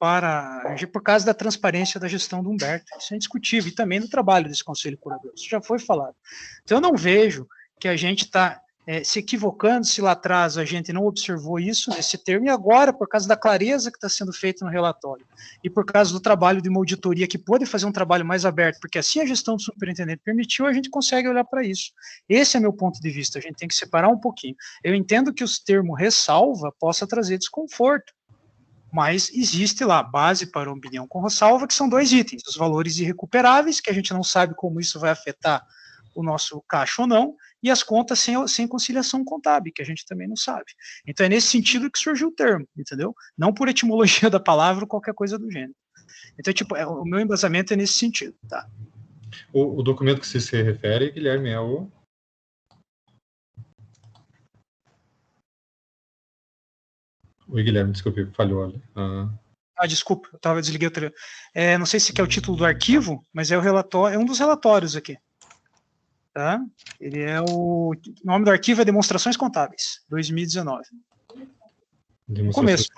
por causa da transparência da gestão do Humberto. Isso é indiscutível, e também no trabalho desse Conselho Curador. Isso já foi falado. Então, eu não vejo que a gente está se equivocando, se lá atrás a gente não observou isso nesse termo, e agora, por causa da clareza que está sendo feita no relatório, e por causa do trabalho de uma auditoria que pôde fazer um trabalho mais aberto, porque assim a gestão do superintendente permitiu, a gente consegue olhar para isso. Esse é meu ponto de vista, a gente tem que separar um pouquinho. Eu entendo que o termo ressalva possa trazer desconforto, mas existe lá base para opinião com ressalva, que são 2 itens, os valores irrecuperáveis, que a gente não sabe como isso vai afetar o nosso caixa ou não, e as contas sem conciliação contábil, que a gente também não sabe. Então é nesse sentido que surgiu o termo, entendeu? Não por etimologia da palavra ou qualquer coisa do gênero. Então, tipo, o meu embasamento é nesse sentido, tá? O documento que você se refere, Guilherme, é o... Oi, Guilherme, desculpe, falhou ali. Desculpa, eu desliguei o telefone. Não sei se é o título do arquivo, mas é o relatório, é um dos relatórios aqui. Tá? Ele é o nome do arquivo é Demonstrações Contábeis, 2019. No começo.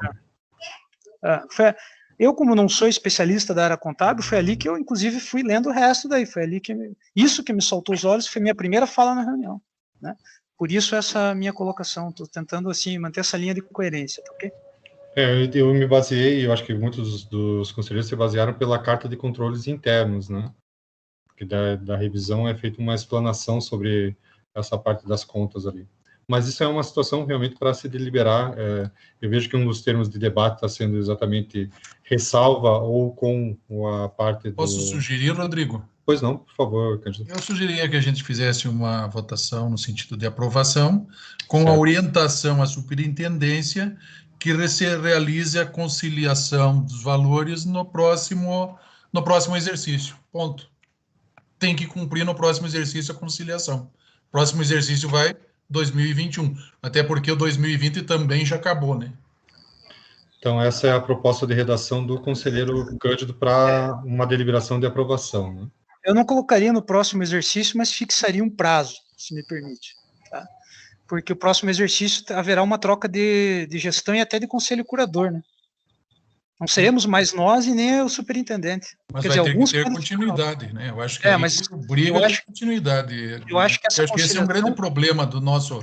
Eu, como não sou especialista da área contábil, foi ali que eu, inclusive, fui lendo o resto daí. Foi ali que isso que me saltou os olhos, foi minha primeira fala na reunião, né? Por isso essa minha colocação. Estou tentando assim manter essa linha de coerência, tá ok? Eu me baseei, eu acho que muitos dos conselheiros se basearam pela carta de controles internos, né? Porque da revisão é feita uma explanação sobre essa parte das contas ali. Mas isso é uma situação realmente para se deliberar. Eu vejo que um dos termos de debate está sendo exatamente ressalva ou com a parte do... Posso sugerir, Rodrigo? Pois não, por favor, candidato. Eu sugeriria que a gente fizesse uma votação no sentido de aprovação, com certo. A orientação à superintendência que realize a conciliação dos valores no próximo exercício. Ponto. Tem que cumprir no próximo exercício a conciliação. Próximo exercício vai 2021, até porque o 2020 também já acabou, né? Então, essa é a proposta de redação do conselheiro Cândido para uma deliberação de aprovação, né? Eu não colocaria no próximo exercício, mas fixaria um prazo, se me permite, tá? Porque o próximo exercício haverá uma troca de gestão e até de conselho curador, né? Não seremos mais nós e nem o superintendente. Mas quer vai dizer, ter alguns que ter continuidade, né? Eu acho que mas briga de continuidade. Eu acho que essa esse é um grande problema do nosso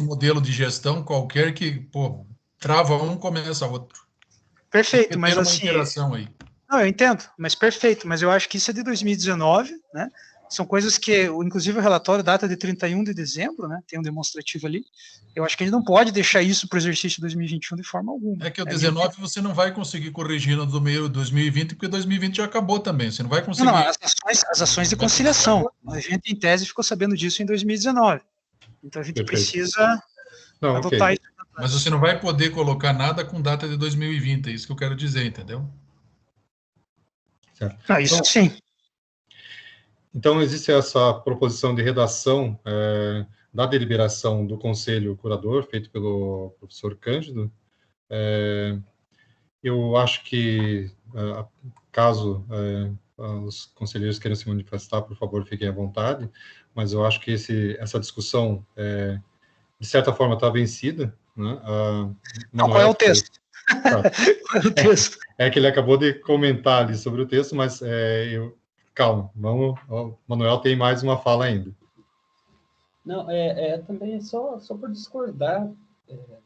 modelo de gestão qualquer, que, pô, trava um, começa outro. Perfeito, mas assim... interação aí. Não, eu entendo, mas perfeito, mas eu acho que isso é de 2019, né? São coisas que, inclusive o relatório data de 31 de dezembro, né? Tem um demonstrativo ali. Eu acho que a gente não pode deixar isso para o exercício de 2021 de forma alguma. É que o 19 você não vai conseguir corrigir no meio de 2020, porque 2020 já acabou também. Você não vai conseguir... Não, as ações de conciliação. A gente, em tese, ficou sabendo disso em 2019. Então a gente precisa adotar isso. Mas você não vai poder colocar nada com data de 2020, é isso que eu quero dizer, entendeu? Certo. Isso sim. Então, existe essa proposição de redação da deliberação do Conselho Curador, feito pelo professor Cândido. Eu acho que, caso os conselheiros queiram se manifestar, por favor, fiquem à vontade, mas eu acho que essa discussão de certa forma, está vencida. Né? Não, qual é o texto? Qual é o texto? É que ele acabou de comentar ali sobre o texto, mas calma, o Manuel tem mais uma fala ainda. Não, também só por discordar,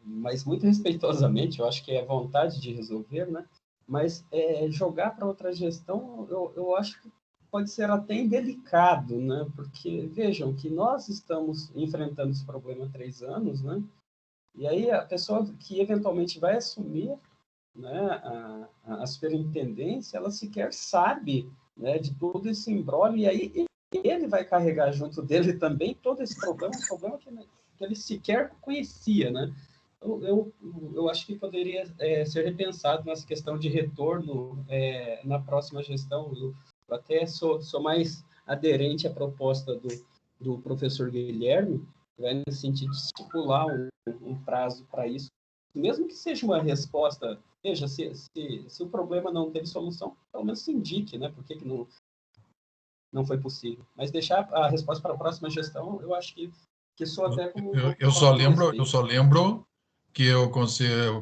mas muito respeitosamente, eu acho que é vontade de resolver, né? Mas jogar para outra gestão, eu acho que pode ser até indelicado, né? Porque, vejam, que nós estamos enfrentando esse problema há 3 anos, né? E aí a pessoa que eventualmente vai assumir, né, a superintendência, ela sequer sabe, né, de todo esse imbróglio, e aí ele vai carregar junto dele também todo esse problema, um problema que ele sequer conhecia, né? Eu acho que poderia ser repensado nessa questão de retorno na próxima gestão. Eu até sou mais aderente à proposta do professor Guilherme, que vai no sentido de estipular um prazo para isso, mesmo que seja uma resposta. Veja, se o problema não teve solução, pelo menos se indique, né? Por que não foi possível. Mas deixar a resposta para a próxima gestão, eu acho que soa até como... Eu só lembro que o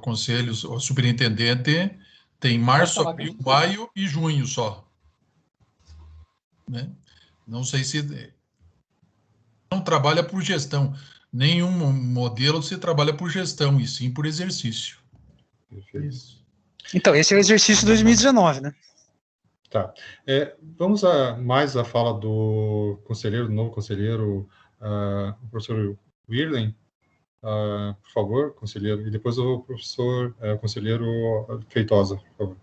conselho, o superintendente tem março, abril, maio e junho só. Né? Não sei se... Não trabalha por gestão. Nenhum modelo se trabalha por gestão, e sim por exercício. Perfeito. Então, esse é o exercício 2019, né? Tá. Vamos mais a fala do novo conselheiro, o professor Wirlen. Por favor, conselheiro. E depois o professor conselheiro Feitosa, por favor.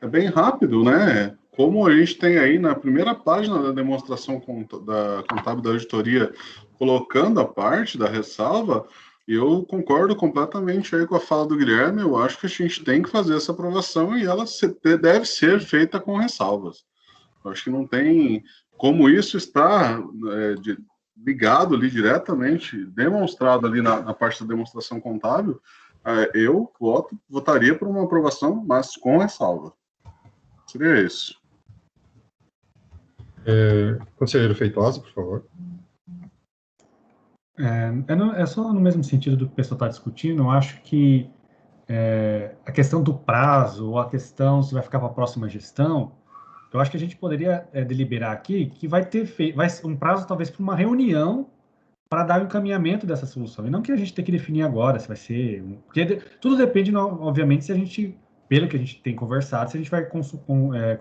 É bem rápido, né? Como a gente tem aí na primeira página da demonstração contábil da auditoria, colocando a parte da ressalva, eu concordo completamente aí com a fala do Guilherme. Eu acho que a gente tem que fazer essa aprovação e ela deve ser feita com ressalvas. Eu acho que não tem como isso está ligado ali diretamente, demonstrado ali na parte da demonstração contábil. Eu votaria por uma aprovação, mas com ressalva. Seria isso. Conselheiro Feitosa, por favor. É só no mesmo sentido do que o pessoal está discutindo. Eu acho que a questão do prazo, ou a questão se vai ficar para a próxima gestão, eu acho que a gente poderia deliberar aqui que vai um prazo talvez para uma reunião para dar o encaminhamento dessa solução, e não que a gente tenha que definir agora se vai ser... Porque tudo depende, obviamente, se a gente, pelo que a gente tem conversado, se a gente vai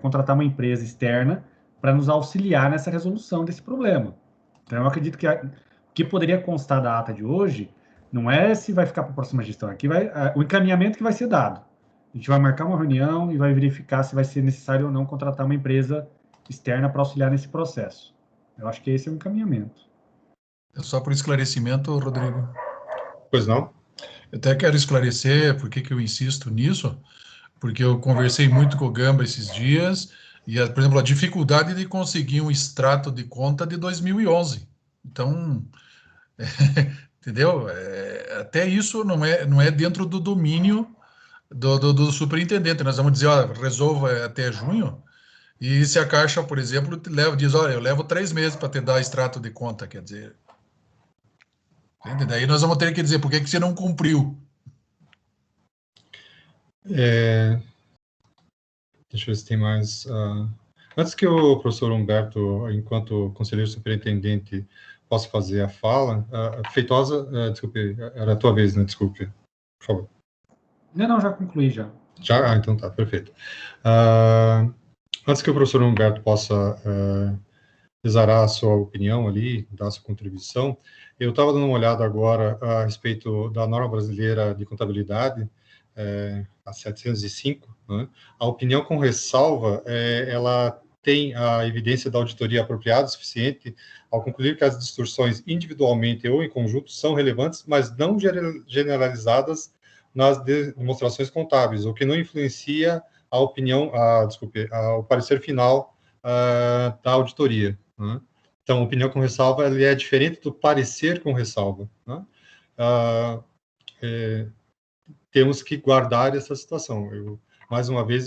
contratar uma empresa externa para nos auxiliar nessa resolução desse problema. Então, eu acredito que o que poderia constar da ata de hoje não é se vai ficar para a próxima gestão, aqui o encaminhamento que vai ser dado. A gente vai marcar uma reunião e vai verificar se vai ser necessário ou não contratar uma empresa externa para auxiliar nesse processo. Eu acho que esse é o encaminhamento. Só por esclarecimento, Rodrigo. Pois não? Eu até quero esclarecer por que eu insisto nisso, porque eu conversei muito com o Gamba esses dias, e, por exemplo, a dificuldade de conseguir um extrato de conta de 2011. Então, entendeu? Até isso não é dentro do domínio do superintendente. Nós vamos dizer, resolva até junho, e se a Caixa, por exemplo, diz, eu levo 3 meses para te dar extrato de conta, quer dizer... Entende? Daí nós vamos ter que dizer por que você não cumpriu. Deixa eu ver se tem mais... Antes que o professor Humberto, enquanto conselheiro superintendente, possa fazer a fala, Feitosa, desculpe, era a tua vez, né? Desculpe, por favor. Não, já concluí, já. Já? Então tá, perfeito. Antes que o professor Humberto possa exarar a sua opinião ali, dar a sua contribuição, eu estava dando uma olhada agora a respeito da norma brasileira de contabilidade, a 705, né? A opinião com ressalva, ela tem a evidência da auditoria apropriada o suficiente ao concluir que as distorções individualmente ou em conjunto são relevantes, mas não generalizadas nas demonstrações contábeis, o que não influencia a opinião, o parecer final da auditoria, né? Então, a opinião com ressalva ele é diferente do parecer com ressalva, né? Temos que guardar essa situação. Mais uma vez,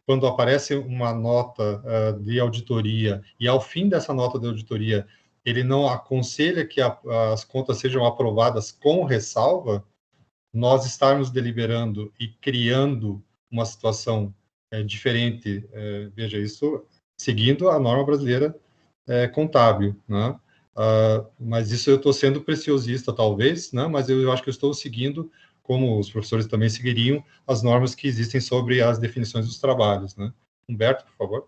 quando aparece uma nota de auditoria, e ao fim dessa nota de auditoria ele não aconselha que as contas sejam aprovadas com ressalva, nós estarmos deliberando e criando uma situação diferente, veja isso, seguindo a norma brasileira contábil, né? Mas isso eu estou sendo preciosista, talvez, né? Mas eu acho que eu estou seguindo, como os professores também seguiriam, as normas que existem sobre as definições dos trabalhos, né? Humberto, por favor.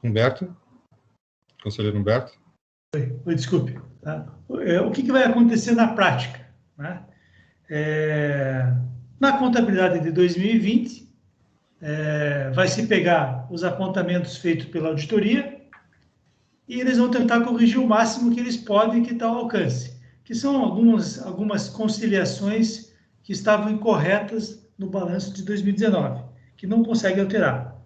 Humberto? Conselheiro Humberto? Oi, desculpe. Tá? O que vai acontecer na prática? Né? Na contabilidade de 2020, vai se pegar os apontamentos feitos pela auditoria e eles vão tentar corrigir o máximo que eles podem que está ao alcance, que são algumas conciliações que estavam incorretas no balanço de 2019, que não consegue alterar.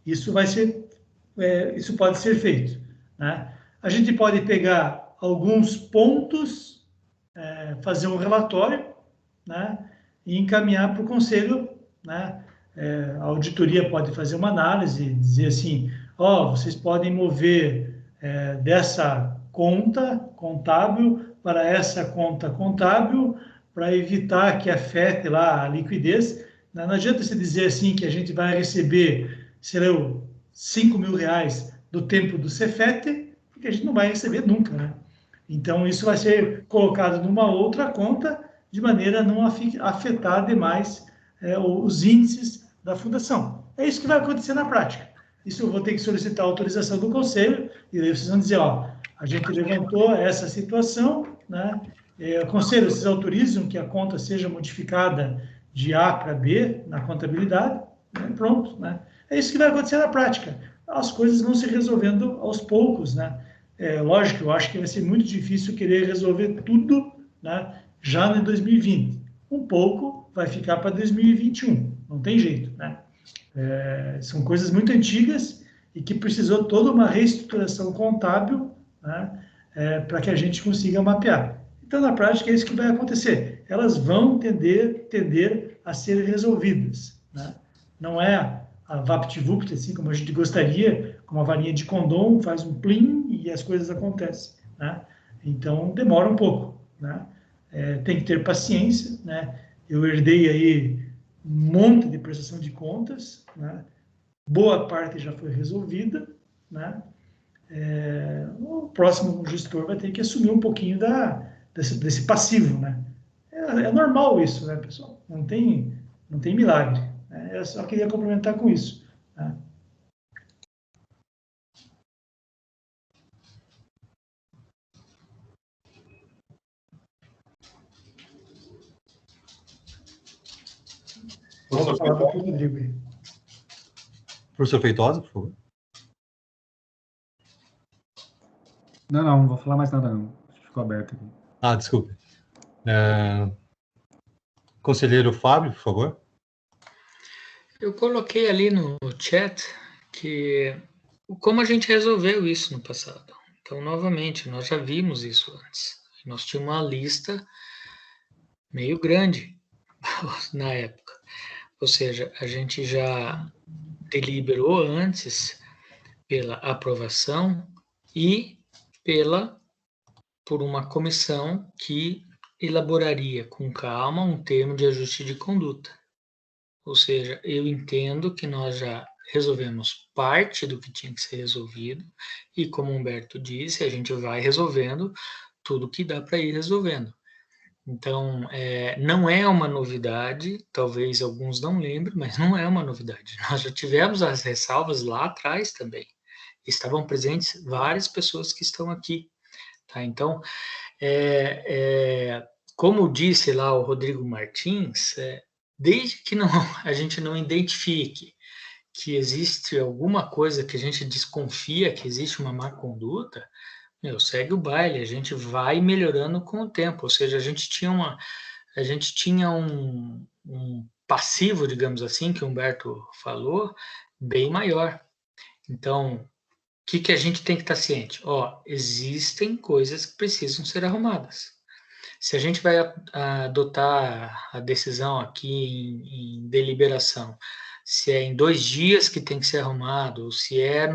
Isso pode ser feito, né? A gente pode pegar alguns pontos, fazer um relatório, né, e encaminhar para o conselho, né? A auditoria pode fazer uma análise, dizer assim, vocês podem mover dessa conta contábil para essa conta contábil para evitar que afete lá a liquidez. Não adianta você dizer assim que a gente vai receber, sei lá, R$5.000 do tempo do Cefet, porque a gente não vai receber nunca, né? Então, isso vai ser colocado numa outra conta, de maneira a não afetar demais os índices da fundação. É isso que vai acontecer na prática. Isso eu vou ter que solicitar a autorização do conselho, e aí vocês vão dizer, a gente levantou essa situação, né? Conselho, vocês autorizam que a conta seja modificada de A para B na contabilidade? Pronto, né? É isso que vai acontecer na prática. As coisas vão se resolvendo aos poucos, né? Lógico, eu acho que vai ser muito difícil querer resolver tudo, né, já em 2020. Um pouco vai ficar para 2021, não tem jeito, né? São coisas muito antigas e que precisou toda uma reestruturação contábil, né, para que a gente consiga mapear. Então, na prática, é isso que vai acontecer. Elas vão tender a ser resolvidas, né? Não é a VaptVupt, assim como a gente gostaria, com uma varinha de condom, faz um plim e as coisas acontecem, né? Então, demora um pouco, né? Tem que ter paciência, né? Eu herdei aí um monte de prestação de contas, né? Boa parte já foi resolvida, né? O próximo gestor vai ter que assumir um pouquinho desse passivo, né? É normal isso, né, pessoal? Não tem milagre, né? Eu só queria complementar com isso, né? Posso falar para o Rodrigo aí. Professor Feitosa, por favor. Não vou falar mais nada não. Ficou aberto aqui. Desculpe. Conselheiro Fábio, por favor. Eu coloquei ali no chat como a gente resolveu isso no passado. Então, novamente, nós já vimos isso antes. Nós tínhamos uma lista meio grande na época. Ou seja, a gente já deliberou antes pela aprovação e por uma comissão que elaboraria com calma um termo de ajuste de conduta. Ou seja, eu entendo que nós já resolvemos parte do que tinha que ser resolvido e, como o Humberto disse, a gente vai resolvendo tudo que dá para ir resolvendo. Então, não é uma novidade, talvez alguns não lembrem, mas não é uma novidade. Nós já tivemos as ressalvas lá atrás também. Estavam presentes várias pessoas que estão aqui. Tá? Então, como disse lá o Rodrigo Martins, desde que a gente não identifique que existe alguma coisa que a gente desconfia que existe uma má conduta, segue o baile, a gente vai melhorando com o tempo. Ou seja, a gente tinha um passivo, digamos assim, que o Humberto falou, bem maior. Então, o que a gente tem que estar ciente? Existem coisas que precisam ser arrumadas. Se a gente vai adotar a decisão aqui em deliberação, se é em 2 dias que tem que ser arrumado, se é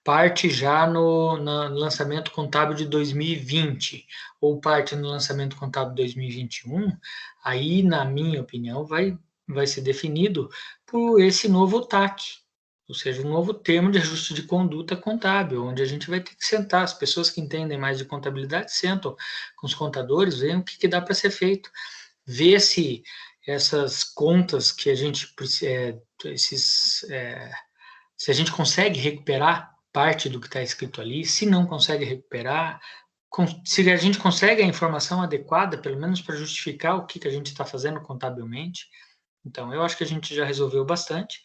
parte já no lançamento contábil de 2020, ou parte no lançamento contábil de 2021, aí, na minha opinião, vai ser definido por esse novo TAC, ou seja, um novo termo de ajuste de conduta contábil, onde a gente vai ter que sentar, as pessoas que entendem mais de contabilidade sentam com os contadores, veem o que dá para ser feito, ver se essas contas que a gente se a gente consegue recuperar parte do que está escrito ali, se não consegue recuperar, se a gente consegue a informação adequada, pelo menos para justificar o que a gente está fazendo contabilmente. Então, eu acho que a gente já resolveu bastante,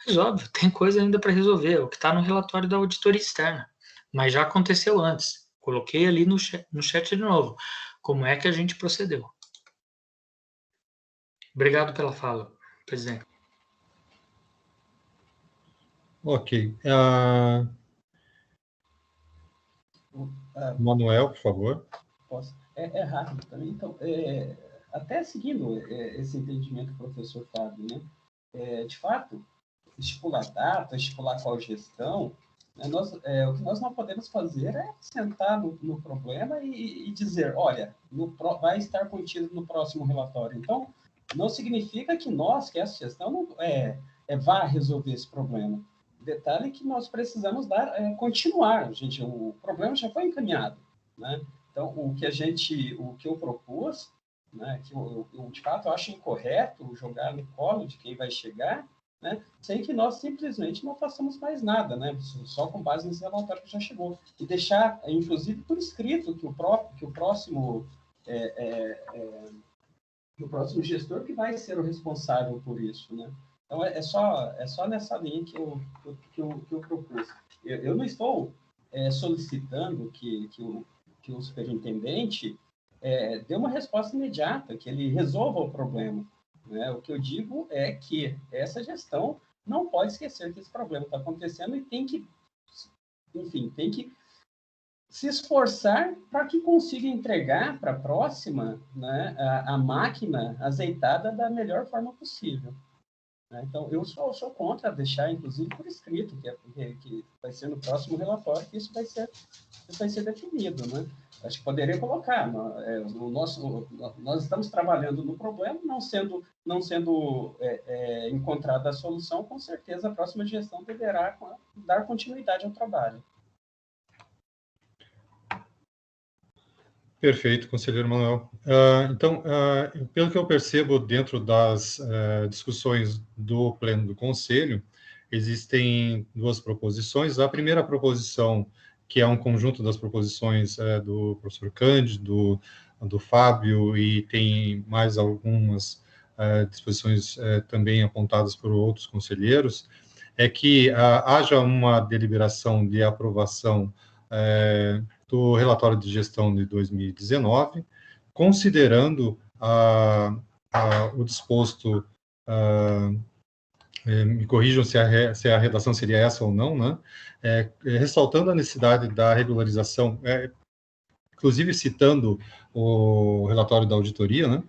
mas óbvio, tem coisa ainda para resolver, o que está no relatório da auditoria externa, mas já aconteceu antes. Coloquei ali no chat de novo, como é que a gente procedeu. Obrigado pela fala, presidente. Ok. Manuel, por favor. Posso? É rápido também. Então, até seguindo esse entendimento do professor Fábio, né? De fato, estipular data, estipular qual gestão, né? O que nós não podemos fazer é sentar no problema e dizer, olha, vai estar contido no próximo relatório. Então, não significa que essa gestão não vá resolver esse problema. O detalhe é que nós precisamos continuar, gente. O problema já foi encaminhado, né? Então, o que eu propus, né, que eu de fato acho incorreto jogar no colo de quem vai chegar, né, sem que nós simplesmente não façamos mais nada, né, só com base nesse relatório que já chegou. E deixar, inclusive, por escrito que o próximo gestor que vai ser o responsável por isso, né? Então, é só nessa linha que eu propus. Eu não estou solicitando que o superintendente dê uma resposta imediata, que ele resolva o problema, né? O que eu digo é que essa gestão não pode esquecer que esse problema está acontecendo e tem que se esforçar para que consiga entregar para a próxima, né, a máquina azeitada da melhor forma possível. Então, eu sou contra deixar, inclusive, por escrito, que vai ser no próximo relatório que isso vai ser definido, né? Acho que poderia colocar, nós estamos trabalhando no problema, não sendo encontrada a solução, com certeza a próxima gestão deverá dar continuidade ao trabalho. Perfeito, conselheiro Manuel. Então, pelo que eu percebo dentro das discussões do Pleno do Conselho, existem 2 proposições. A primeira proposição, que é um conjunto das proposições do professor Cândido, do Fábio, e tem mais algumas disposições também apontadas por outros conselheiros, é que haja uma deliberação de aprovação do relatório de gestão de 2019, considerando o disposto, me corrijam se a redação seria essa ou não, né? Ressaltando a necessidade da regularização, inclusive citando o relatório da auditoria, né?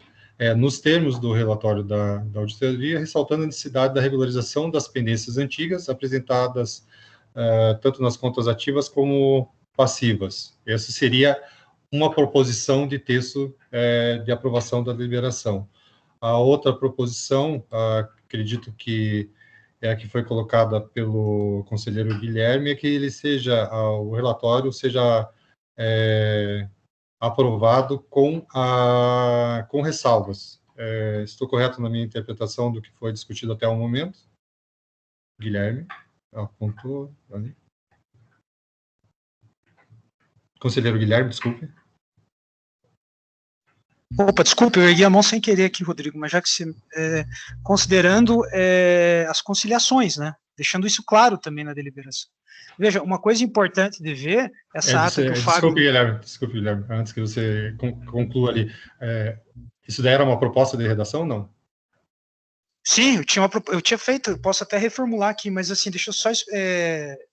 Nos termos do relatório da auditoria, ressaltando a necessidade da regularização das pendências antigas apresentadas tanto nas contas ativas como passivas. Essa seria uma proposição de texto de aprovação da deliberação. A outra proposição, acredito que é a que foi colocada pelo conselheiro Guilherme, é que o relatório seja aprovado com ressalvas. Estou correto na minha interpretação do que foi discutido até o momento? Guilherme, apontou ali. Conselheiro Guilherme, desculpe. Opa, desculpe, eu ergui a mão sem querer aqui, Rodrigo, mas já que você, considerando as conciliações, né, deixando isso claro também na deliberação. Veja, uma coisa importante de ver, essa ata que o Fábio... Desculpe, Guilherme, antes que você conclua ali, isso daí era uma proposta de redação ou não? Sim, eu tinha feito, eu posso até reformular aqui, mas assim, deixa eu só,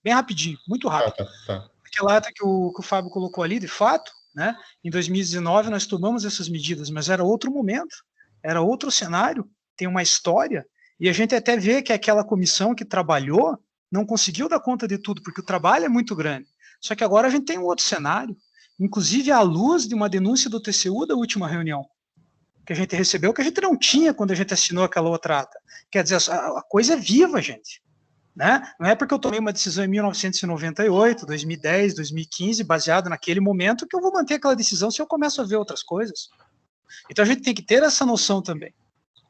bem rapidinho, muito rápido. Tá. Aquela ata que o Fábio colocou ali, de fato, né, em 2019 nós tomamos essas medidas, mas era outro momento, era outro cenário, tem uma história, E a gente até vê que aquela comissão que trabalhou não conseguiu dar conta de tudo, porque o trabalho é muito grande. Só que agora a gente tem um outro cenário, inclusive à luz de uma denúncia do TCU da última reunião, que a gente recebeu, que a gente não tinha quando a gente assinou aquela outra ata. Quer dizer, a coisa é viva, gente. Né? Não é porque eu tomei uma decisão em 1998, 2010, 2015, baseado naquele momento, que eu vou manter aquela decisão se eu começo a ver outras coisas. Então a gente tem que ter essa noção também.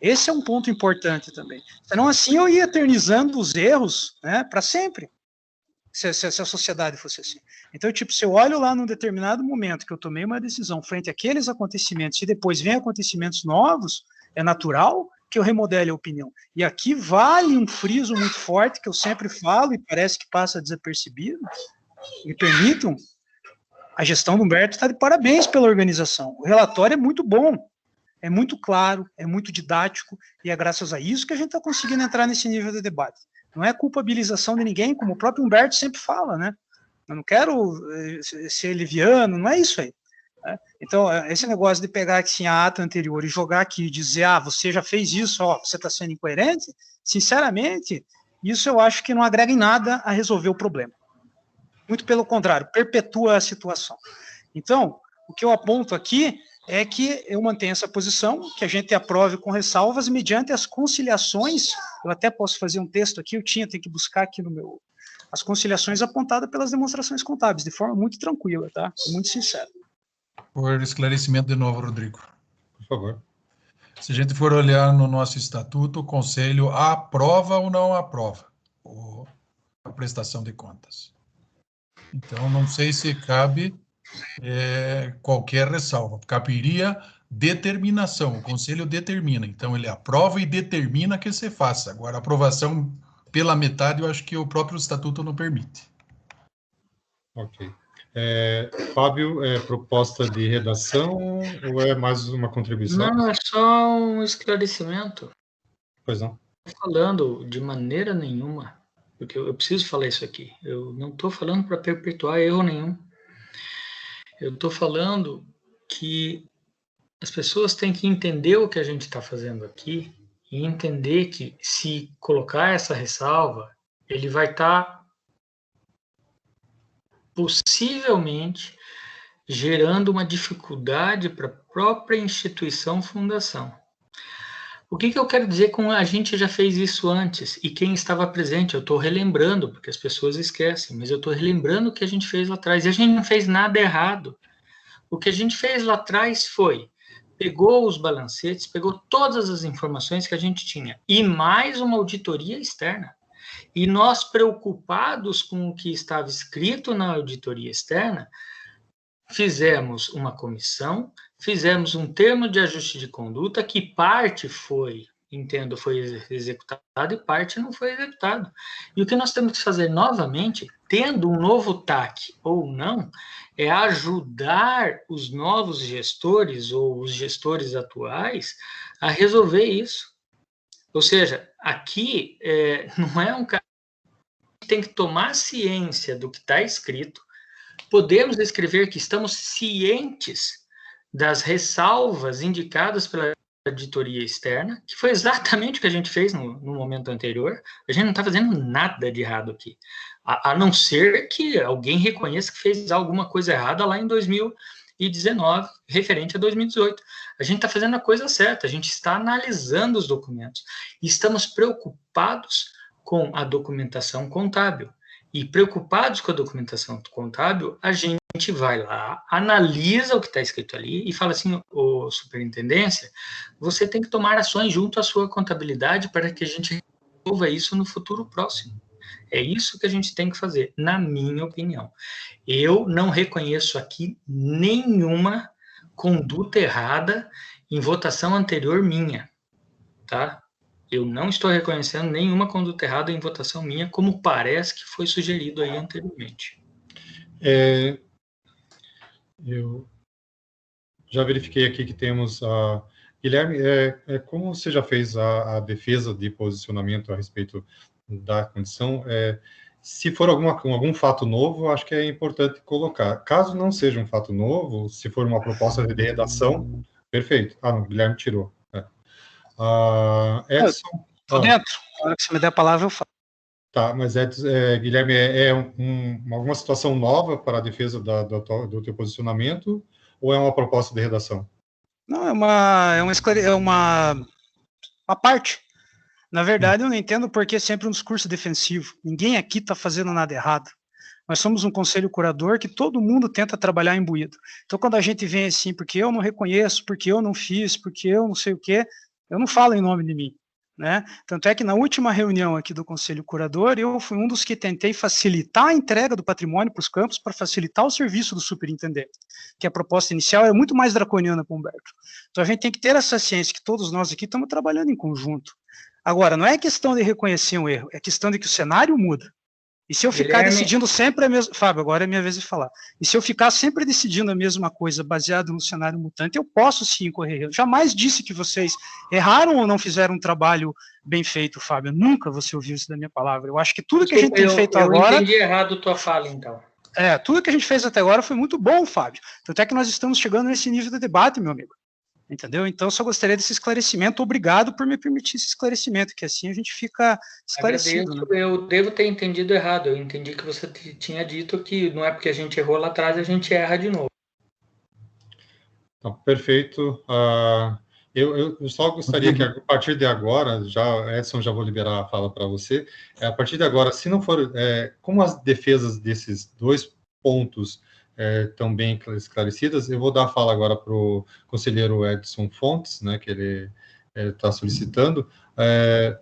Esse é um ponto importante também. Senão assim eu ia eternizando os erros, né, para sempre, se a sociedade fosse assim. Então, tipo, se eu olho lá num determinado momento que eu tomei uma decisão frente àqueles acontecimentos e depois vem acontecimentos novos, é natural que eu remodele a opinião. E aqui vale um friso muito forte, que eu sempre falo e parece que passa desapercebido. Me permitam, a gestão do Humberto está de parabéns pela organização. O relatório é muito bom, é muito claro, é muito didático, e é graças a isso que a gente está conseguindo entrar nesse nível de debate. Não é culpabilização de ninguém, como o próprio Humberto sempre fala, né? Eu não quero ser leviano, não é isso aí. Né? Então, esse negócio de pegar assim, a ata anterior e jogar aqui e dizer, você já fez isso, você está sendo incoerente, sinceramente, isso eu acho que não agrega em nada a resolver o problema. Muito pelo contrário, perpetua a situação. Então, o que eu aponto aqui é que eu mantenho essa posição, que a gente aprove com ressalvas, mediante as conciliações, eu até posso fazer um texto aqui, tenho que buscar aqui no meu, as conciliações apontadas pelas demonstrações contábeis, de forma muito tranquila, tá? Muito sincero. Por esclarecimento de novo, Rodrigo. Por favor. Se a gente for olhar no nosso estatuto, o Conselho aprova ou não aprova a prestação de contas. Então, não sei se cabe qualquer ressalva. Caberia determinação. O Conselho determina. Então, ele aprova e determina que se faça. Agora, a aprovação pela metade, eu acho que o próprio estatuto não permite. Ok. Fábio, proposta de redação ou é mais uma contribuição? Não, é só um esclarecimento. Pois não. Não estou falando de maneira nenhuma, porque eu preciso falar isso aqui. Eu não estou falando para perpetuar erro nenhum. Eu estou falando que as pessoas têm que entender o que a gente está fazendo aqui e entender que se colocar essa ressalva, ele vai estar possivelmente gerando uma dificuldade para a própria instituição fundação. O que eu quero dizer com a gente já fez isso antes, e quem estava presente, eu estou relembrando, porque as pessoas esquecem, mas eu estou relembrando o que a gente fez lá atrás, e a gente não fez nada errado. O que a gente fez lá atrás foi, pegou os balancetes, pegou todas as informações que a gente tinha, e mais uma auditoria externa. E nós, preocupados com o que estava escrito na auditoria externa, fizemos uma comissão, fizemos um termo de ajuste de conduta, que parte foi executado e parte não foi executado. E o que nós temos que fazer novamente, tendo um novo TAC ou não, é ajudar os novos gestores ou os gestores atuais a resolver isso. Ou seja, aqui não é um caso que tem que tomar ciência do que está escrito, podemos escrever que estamos cientes das ressalvas indicadas pela auditoria externa, que foi exatamente o que a gente fez no momento anterior. A gente não está fazendo nada de errado aqui, a não ser que alguém reconheça que fez alguma coisa errada lá em 2019, referente a 2018. A gente está fazendo a coisa certa, a gente está analisando os documentos e estamos preocupados com a documentação contábil. E preocupados com a documentação contábil, a gente vai lá, analisa o que está escrito ali e fala assim, ô superintendência, você tem que tomar ações junto à sua contabilidade para que a gente resolva isso no futuro próximo. É isso que a gente tem que fazer, na minha opinião. Eu não reconheço aqui nenhuma conduta errada em votação anterior minha, tá? Eu não estou reconhecendo nenhuma conduta errada em votação minha, como parece que foi sugerido aí anteriormente. Eu já verifiquei aqui que temos a... Guilherme, como você já fez a defesa de posicionamento a respeito da condição, se for algum fato novo, acho que é importante colocar. Caso não seja um fato novo, se for uma proposta de redação, perfeito. Não, Guilherme tirou. Edson? Tô dentro. Na hora que você me der a palavra, eu falo. Tá, mas Guilherme, alguma situação nova para a defesa do teu posicionamento ou é uma proposta de redação? Não, é uma parte. Na verdade, eu não entendo porque é sempre um discurso defensivo. Ninguém aqui está fazendo nada errado. Nós somos um conselho curador que todo mundo tenta trabalhar imbuído. Então, quando a gente vem assim, porque eu não reconheço, porque eu não fiz, porque eu não sei o quê, eu não falo em nome de mim. Né? Tanto é que na última reunião aqui do Conselho Curador, eu fui um dos que tentei facilitar a entrega do patrimônio para os campos para facilitar o serviço do superintendente, que a proposta inicial era muito mais draconiana para o Humberto. Então a gente tem que ter essa ciência que todos nós aqui estamos trabalhando em conjunto. Agora, não é questão de reconhecer um erro, é questão de que o cenário muda. E se eu ficar decidindo sempre a mesma... Fábio, agora é minha vez de falar. E se eu ficar sempre decidindo a mesma coisa baseado no cenário mutante, eu posso sim correr. Eu jamais disse que vocês erraram ou não fizeram um trabalho bem feito, Fábio. Nunca você ouviu isso da minha palavra. Eu acho que tudo que a gente tem feito agora... Eu entendi errado tua fala, então. Tudo que a gente fez até agora foi muito bom, Fábio. Tanto é que nós estamos chegando nesse nível de debate, meu amigo. Entendeu? Então, eu só gostaria desse esclarecimento. Obrigado por me permitir esse esclarecimento, que assim a gente fica esclarecido. Né? Eu devo ter entendido errado. Eu entendi que você tinha dito que não é porque a gente errou lá atrás, a gente erra de novo. Então, perfeito. Eu só gostaria que, a partir de agora, Edson, já vou liberar a fala para você. A partir de agora, se não for... como as defesas desses dois pontos estão bem esclarecidas, eu vou dar a fala agora para o conselheiro Edson Fontes, né, que ele está solicitando,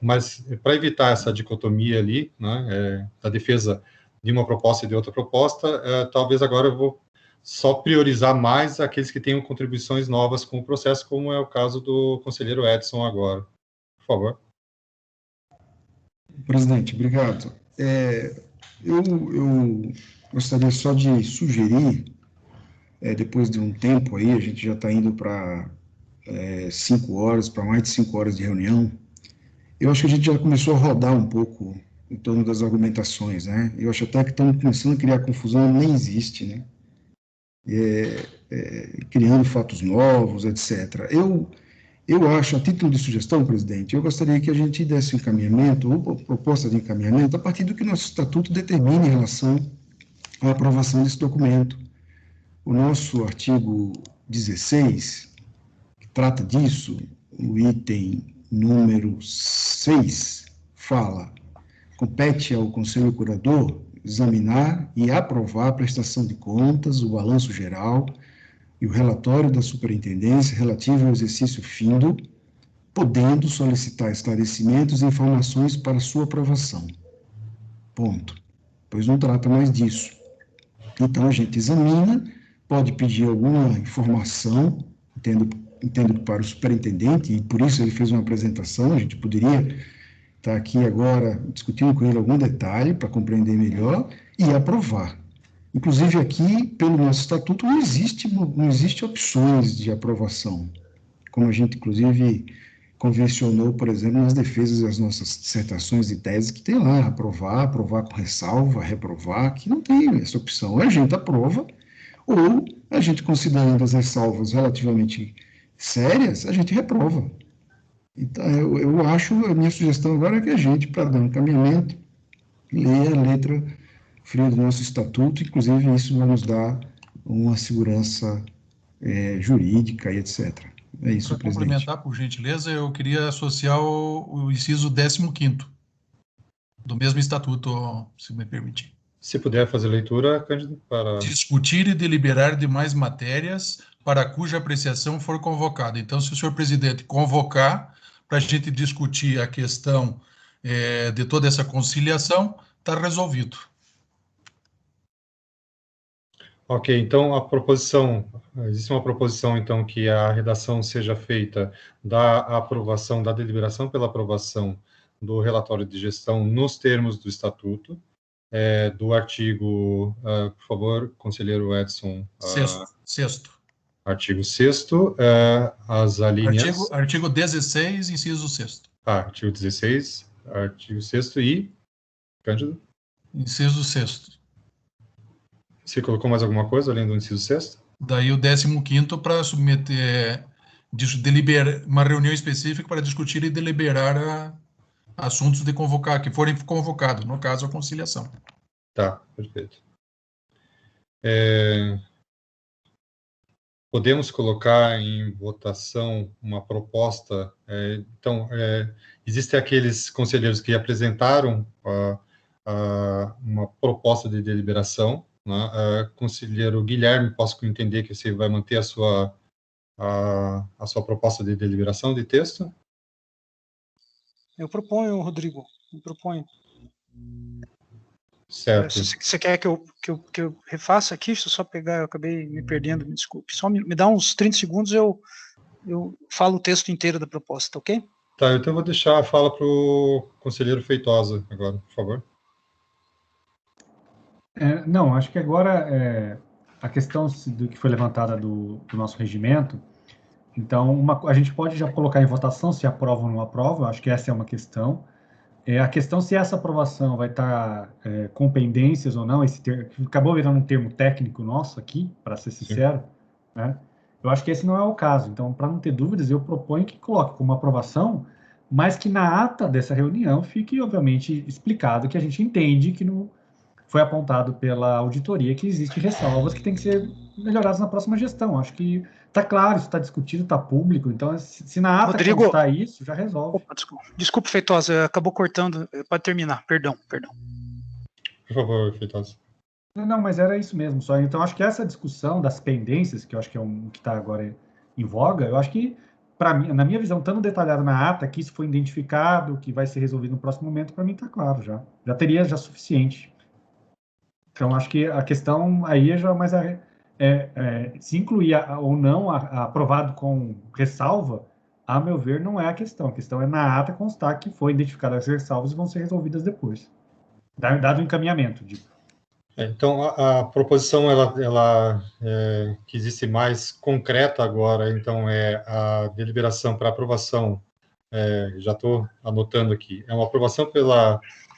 mas para evitar essa dicotomia ali, né, da defesa de uma proposta e de outra proposta, talvez agora eu vou só priorizar mais aqueles que tenham contribuições novas com o processo, como é o caso do conselheiro Edson agora. Por favor. Presidente, obrigado. Eu gostaria só de sugerir, depois de um tempo aí, a gente já está indo para 5 horas, para mais de 5 horas de reunião, eu acho que a gente já começou a rodar um pouco em torno das argumentações, né? Eu acho até que estamos começando a criar confusão, nem existe, né? Criando fatos novos, etc. Eu acho, a título de sugestão, presidente, eu gostaria que a gente desse um encaminhamento, ou proposta de encaminhamento, a partir do que nosso estatuto determina em relação à aprovação desse documento. O nosso artigo 16, que trata disso, o item número 6, fala: compete ao Conselho Curador examinar e aprovar a prestação de contas, o balanço geral e o relatório da superintendência relativo ao exercício findo, podendo solicitar esclarecimentos e informações para sua aprovação. Ponto. Pois não trata mais disso. Então, a gente examina, pode pedir alguma informação, entendo que para o superintendente, e por isso ele fez uma apresentação, a gente poderia estar aqui agora discutindo com ele algum detalhe para compreender melhor e aprovar. Inclusive aqui, pelo nosso estatuto, não existe opções de aprovação, como a gente, inclusive, convencionou, por exemplo, nas defesas das nossas dissertações de tese, que tem lá, aprovar com ressalva, reprovar, que não tem essa opção. A gente aprova, ou a gente, considerando as ressalvas relativamente sérias, a gente reprova. Então, eu acho, a minha sugestão agora é que a gente, para dar um encaminhamento, leia a letra fria do nosso estatuto, inclusive isso vai nos dar uma segurança jurídica e etc. É isso, para presidente. Complementar, por gentileza, eu queria associar o inciso 15º do mesmo estatuto, se me permitir. Se puder fazer leitura, Cândido, para... Discutir e deliberar demais matérias para cuja apreciação for convocado. Então, se o senhor presidente convocar para a gente discutir a questão de toda essa conciliação, está resolvido. Ok, então existe uma proposição, então, que a redação seja feita da aprovação, da deliberação pela aprovação do relatório de gestão nos termos do estatuto, do artigo, por favor, conselheiro Edson. Sexto. Artigo 6º, as alíneas... Artigo 16, inciso 6º. Artigo 16, artigo 6º e... Cândido? Inciso 6º. Você colocou mais alguma coisa além do inciso 6º? Daí o 15º para submeter, uma reunião específica para discutir e deliberar assuntos de convocar, que forem convocados, no caso, a conciliação. Tá, perfeito. Podemos colocar em votação uma proposta. Então, existem aqueles conselheiros que apresentaram uma proposta de deliberação, né? Conselheiro Guilherme, posso entender que você vai manter a sua proposta de deliberação de texto? Eu proponho, Rodrigo, eu proponho. Certo. Você quer que eu refaça aqui? Deixa eu só pegar, eu acabei me perdendo, me desculpe. Só me dá uns 30 segundos, eu falo o texto inteiro da proposta, ok? Tá, então eu vou deixar a fala para o conselheiro Feitosa agora, por favor. Não, acho que agora a questão do que foi levantada do nosso regimento, então a gente pode já colocar em votação se aprova ou não aprova, acho que essa é uma questão. A questão se essa aprovação vai estar com pendências ou não, acabou virando um termo técnico nosso aqui, para ser sincero, né? Eu acho que esse não é o caso. Então, para não ter dúvidas, eu proponho que coloque como aprovação, mas que na ata dessa reunião fique, obviamente, explicado que a gente entende que não foi apontado pela auditoria que existem ressalvas que têm que ser melhoradas na próxima gestão. Acho que está claro, isso está discutido, está público, então se na ata Rodrigo, constar isso, já resolve. Opa, desculpa, Feitosa, acabou cortando, pode terminar, perdão. Por favor, Feitosa. Não, mas era isso mesmo, só. Então, acho que essa discussão das pendências, que eu acho que é o que está agora em voga, eu acho que, na minha visão, estando detalhado na ata, que isso foi identificado, que vai ser resolvido no próximo momento, para mim está claro já. Já teria suficiente. Então, acho que a questão aí é já mais se incluir ou não aprovado com ressalva, a meu ver, não é a questão. A questão é na ata constar que foi identificadas as ressalvas e vão ser resolvidas depois. Dado o encaminhamento, digo. Então, a proposição, ela que existe mais concreta agora, então, é a deliberação para aprovação, já estou anotando aqui, é uma aprovação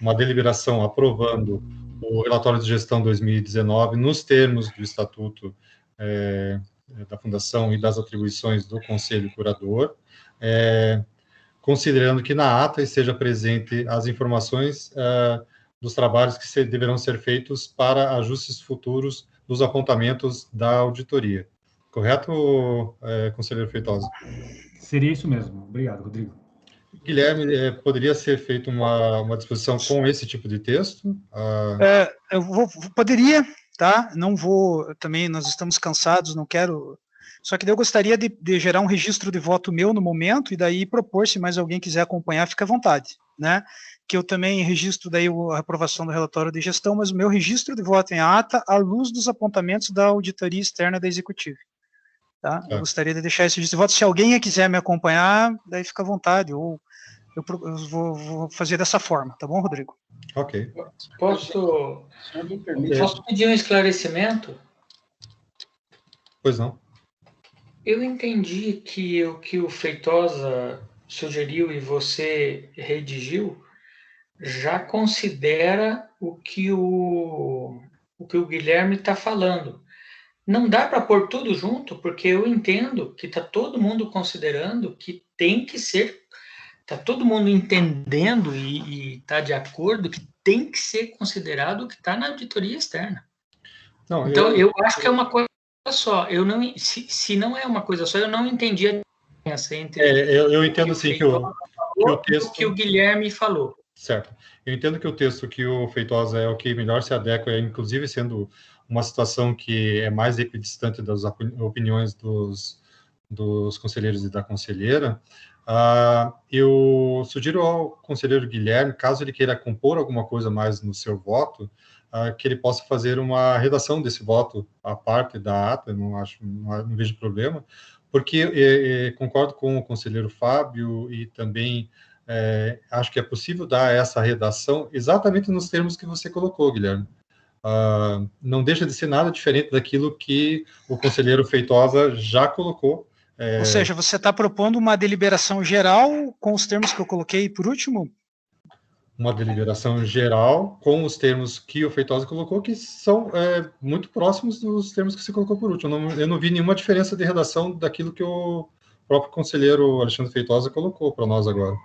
uma deliberação aprovando o relatório de gestão 2019 nos termos do Estatuto da Fundação e das atribuições do Conselho Curador, considerando que na ata esteja presente as informações dos trabalhos que deverão ser feitos para ajustes futuros dos apontamentos da auditoria. Correto, conselheiro Feitosa? Seria isso mesmo. Obrigado, Rodrigo. Guilherme, poderia ser feita uma disposição com esse tipo de texto? Poderia, tá? Não vou, também nós estamos cansados, não quero... Só que eu gostaria de gerar um registro de voto meu no momento, e daí propor, se mais alguém quiser acompanhar, fica à vontade, né? Que eu também registro daí a aprovação do relatório de gestão, mas o meu registro de voto em ata à luz dos apontamentos da auditoria externa da Executiva. Tá? Eu gostaria de deixar esse registro de voto. Se alguém quiser me acompanhar, daí fica à vontade, ou eu vou fazer dessa forma, tá bom, Rodrigo? Ok. Posso pedir um esclarecimento? Pois não. Eu entendi que o que o Feitosa sugeriu e você redigiu já considera o que o Guilherme está falando. Não dá para pôr tudo junto, porque eu entendo que está todo mundo considerando que tem que ser, está todo mundo entendendo e está de acordo que tem que ser considerado o que está na auditoria externa. Não, então, eu acho que é uma coisa só. Eu não, se não é uma coisa só, eu não entendi a diferença entre eu entendo sim que o texto que o Guilherme falou. Certo. Eu entendo que o texto que o Feitosa é o que melhor se adequa, inclusive sendo uma situação que é mais equidistante das opiniões dos conselheiros e da conselheira. Eu sugiro ao conselheiro Guilherme, caso ele queira compor alguma coisa mais no seu voto, que ele possa fazer uma redação desse voto à parte da ata, não vejo problema, porque concordo com o conselheiro Fábio e também acho que é possível dar essa redação exatamente nos termos que você colocou, Guilherme. Não deixa de ser nada diferente daquilo que o conselheiro Feitosa já colocou. Ou seja, você está propondo uma deliberação geral com os termos que eu coloquei por último? Uma deliberação geral com os termos que o Feitosa colocou, que são muito próximos dos termos que você colocou por último. Eu não vi nenhuma diferença de redação daquilo que o próprio conselheiro Alexandre Feitosa colocou para nós agora.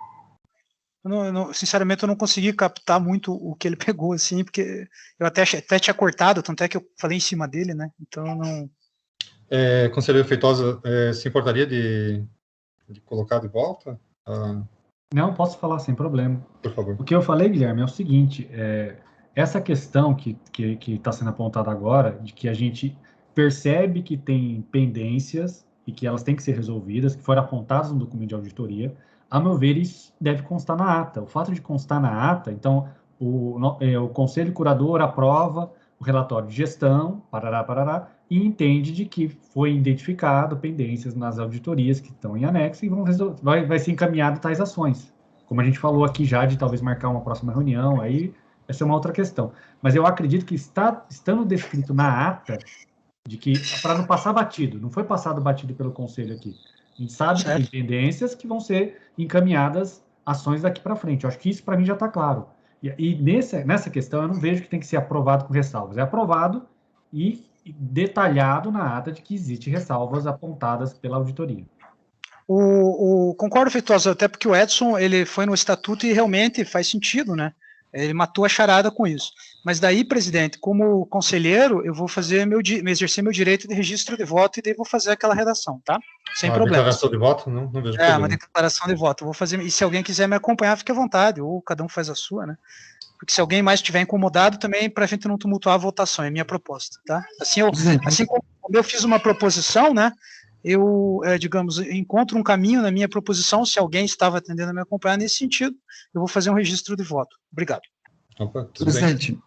sinceramente, eu não consegui captar muito o que ele pegou, assim, porque eu até tinha cortado, tanto é que eu falei em cima dele, né? Então, não... Conselheiro Feitosa, se importaria de colocar de volta? Não, posso falar sem problema. Por favor. O que eu falei, Guilherme, é o seguinte, essa questão que está sendo apontada agora, de que a gente percebe que tem pendências e que elas têm que ser resolvidas, que foram apontadas no documento de auditoria, a meu ver, isso deve constar na ata. O fato de constar na ata, então, o Conselho Curador aprova o relatório de gestão, parará, e entende de que foi identificado pendências nas auditorias que estão em anexo e vai ser encaminhado tais ações. Como a gente falou aqui já, de talvez marcar uma próxima reunião, aí essa é uma outra questão. Mas eu acredito que estando descrito na ata, de que, para não passar batido, não foi passado batido pelo Conselho aqui, a gente sabe que tem pendências que vão ser encaminhadas ações daqui para frente. Eu acho que isso, para mim, já está claro. E nessa questão, eu não vejo que tem que ser aprovado com ressalvas. É aprovado e detalhado na ata de que existe ressalvas apontadas pela auditoria. Concordo, Feitosa, até porque o Edson, ele foi no estatuto e realmente faz sentido, né? Ele matou a charada com isso. Mas daí, presidente, como conselheiro, eu vou exercer meu direito de registro de voto e daí vou fazer aquela redação, tá? Sem problema. Declaração de voto? Não vejo problema. Uma declaração de voto. Eu vou fazer, e se alguém quiser me acompanhar, fique à vontade, ou cada um faz a sua, né? Porque se alguém mais estiver incomodado, também, para a gente não tumultuar a votação, é minha proposta, tá? Assim como eu fiz uma proposição, né? Eu, digamos, encontro um caminho na minha proposição, se alguém estava atendendo a me acompanhar nesse sentido, eu vou fazer um registro de voto. Obrigado. Opa, presidente.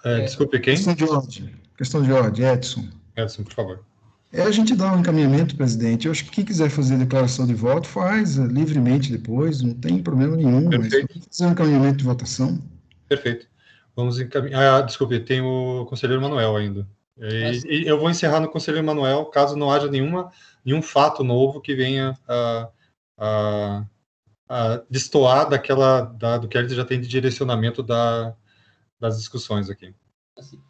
Desculpe, quem? Questão de ordem, Edson. Edson, por favor. A gente dá um encaminhamento, presidente. Eu acho que quem quiser fazer declaração de voto, faz livremente depois, não tem problema nenhum. Perfeito. Mas fazer um encaminhamento de votação. Perfeito. Vamos encaminhar. Desculpe, tem o conselheiro Manuel ainda. E eu vou encerrar no conselheiro Manuel, caso não haja nenhum fato novo que venha a destoar do que a gente já tem de direcionamento das discussões aqui. Assim,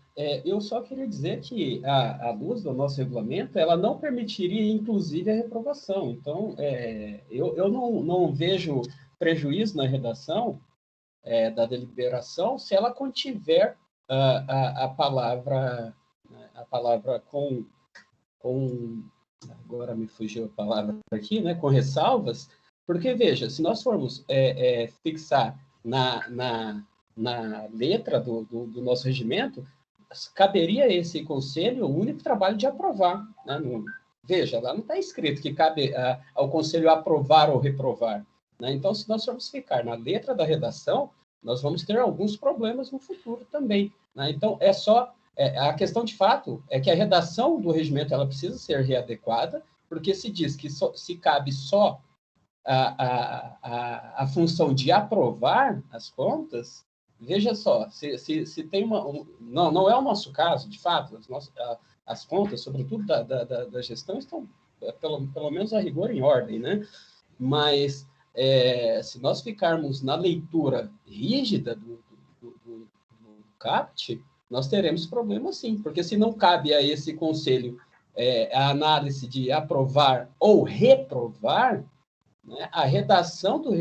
eu só queria dizer que a luz do nosso regulamento, ela não permitiria, inclusive, a reprovação. Então, eu não vejo prejuízo na redação da deliberação se ela contiver a palavra com agora me fugiu a palavra aqui, né, com ressalvas, porque, veja, se nós formos fixar na letra do nosso regimento, caberia a esse conselho o único trabalho de aprovar. Né? Veja, lá não está escrito que cabe ao conselho aprovar ou reprovar. Né? Então, se nós formos ficar na letra da redação, nós vamos ter alguns problemas no futuro também. Né? Então, a questão de fato é que a redação do regimento ela precisa ser readequada, porque se diz que se cabe só a função de aprovar as contas, veja só, se tem não é o nosso caso, de fato, as contas, sobretudo da gestão, estão, pelo menos a rigor, em ordem, né? Mas se nós ficarmos na leitura rígida do CAPT, nós teremos problemas sim, porque se não cabe a esse conselho a análise de aprovar ou reprovar, né, a redação do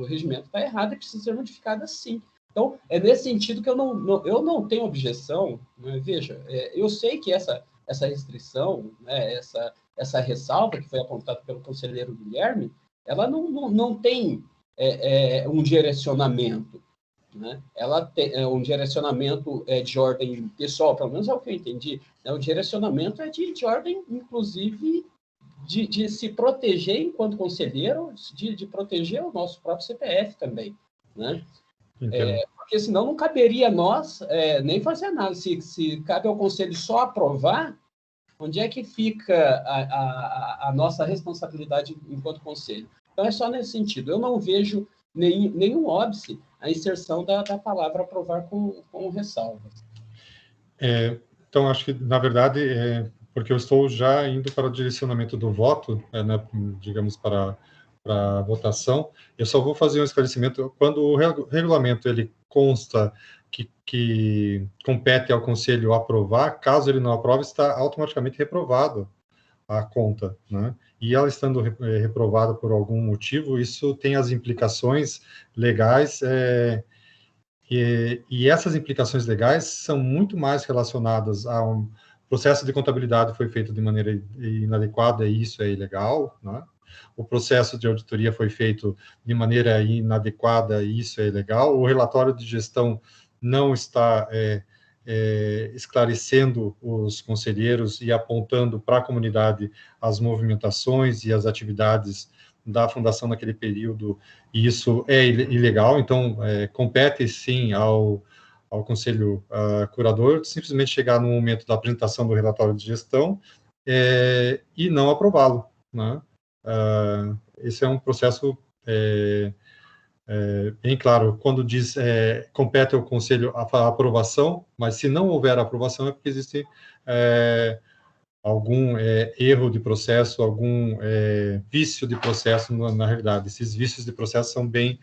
regimento está errada e precisa ser modificada sim. Então, é nesse sentido que eu não tenho objeção. Né? Veja, eu sei que essa restrição, né, essa ressalva que foi apontada pelo conselheiro Guilherme, ela não tem um direcionamento. Né? Ela tem um direcionamento de ordem pessoal, pelo menos é o que eu entendi. Né? O direcionamento é de ordem, inclusive, de se proteger enquanto conselheiro, de proteger o nosso próprio CPF também. Né? Porque senão não caberia a nós nem fazer análise. Se cabe ao conselho só aprovar, onde é que fica a nossa responsabilidade enquanto conselho? Então, é só nesse sentido. Eu não vejo nenhum óbice a inserção da palavra aprovar com ressalvas. Então, acho que, na verdade, porque eu estou já indo para o direcionamento do voto, né, digamos, para a votação, eu só vou fazer um esclarecimento. Quando o regulamento ele consta que compete ao conselho aprovar, caso ele não aprove, está automaticamente reprovado a conta, né? e ela estando reprovada por algum motivo, isso tem as implicações legais, e essas implicações legais são muito mais relacionadas a um processo de contabilidade foi feito de maneira inadequada, e isso é ilegal, né? O processo de auditoria foi feito de maneira inadequada, e isso é ilegal. O relatório de gestão não está esclarecendo os conselheiros e apontando para a comunidade as movimentações e as atividades da fundação naquele período, e isso é ilegal. Então, compete sim ao conselho curador simplesmente chegar no momento da apresentação do relatório de gestão e não aprová-lo, né? Esse é um processo bem claro. Quando diz compete ao conselho a aprovação, mas se não houver aprovação é porque existe algum erro de processo, algum vício de processo na realidade. Esses vícios de processo são bem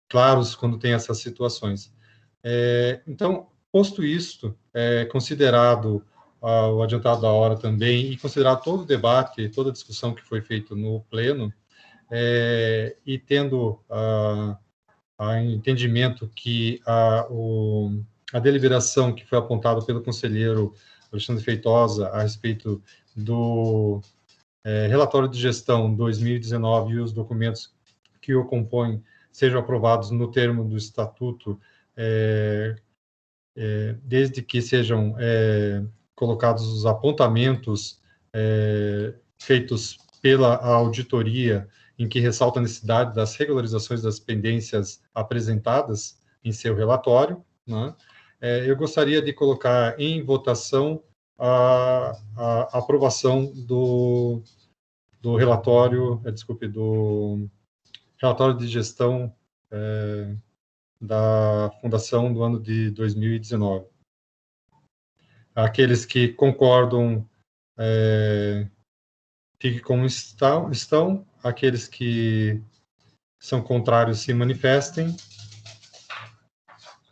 claros quando tem essas situações. Então, posto isto, considerado o adiantado da hora também, e considerado todo o debate, toda a discussão que foi feita no pleno, e tendo entendimento que a deliberação que foi apontada pelo conselheiro Alexandre Feitosa a respeito do relatório de gestão 2019 e os documentos que o compõem sejam aprovados no termo do estatuto, desde que sejam colocados os apontamentos feitos pela auditoria, em que ressalta a necessidade das regularizações das pendências apresentadas em seu relatório, né? Eu gostaria de colocar em votação a aprovação do relatório, do relatório de gestão da Fundação do ano de 2019. Aqueles que concordam, fiquem como estão. Aqueles que são contrários se manifestem.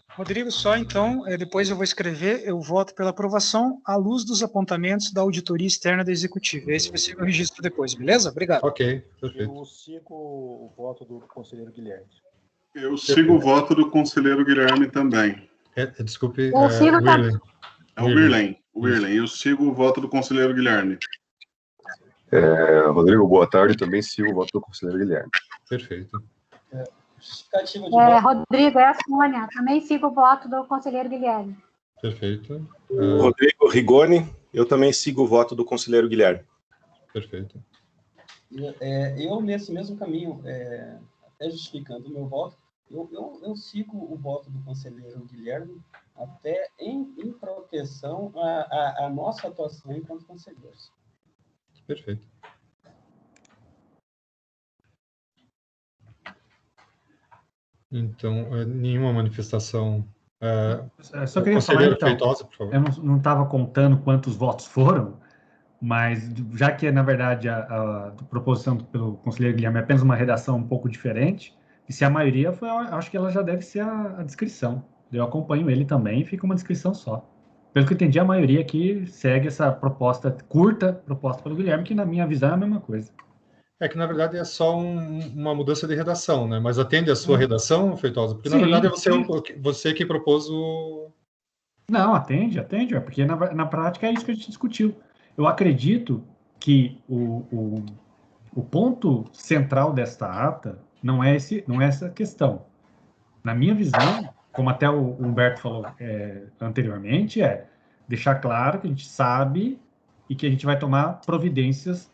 Rodrigo, só então, depois eu vou escrever, eu voto pela aprovação à luz dos apontamentos da auditoria externa da Executiva. Esse vai ser o registro depois, beleza? Obrigado. Ok, perfeito. Eu sigo o voto do conselheiro Guilherme. Eu sigo o voto do conselheiro Guilherme também. Desculpe, Wirlen. É o Wirlen. Eu sigo o voto do conselheiro Guilherme. Rodrigo, boa tarde. Também sigo o voto do conselheiro Guilherme. Perfeito. Rodrigo, é a Sônia. Também sigo o voto do conselheiro Guilherme. Perfeito. Rodrigo Rigoni, eu também sigo o voto do conselheiro Guilherme. Perfeito. Eu, nesse mesmo caminho, até justificando o meu voto, eu sigo o voto do conselheiro Guilherme até em proteção à nossa atuação enquanto conselheiros. Perfeito. Então, nenhuma manifestação. Só queria falar, então, Feitosa, por favor. Eu não estava contando quantos votos foram, mas já que, na verdade, a proposição pelo conselheiro Guilherme é apenas uma redação um pouco diferente, e se a maioria foi, acho que ela já deve ser a descrição. Eu acompanho ele também e fica uma descrição só. Pelo que eu entendi, a maioria aqui segue essa proposta curta, proposta pelo Guilherme, que na minha visão é a mesma coisa. Que, na verdade, é só uma mudança de redação, né? Mas atende a sua redação, Feitosa? Porque, na verdade, é você que propôs o... Não, atende, porque na prática é isso que a gente discutiu. Eu acredito que o ponto central desta ata não é essa questão. Na minha visão, como até o Humberto falou anteriormente, deixar claro que a gente sabe e que a gente vai tomar providências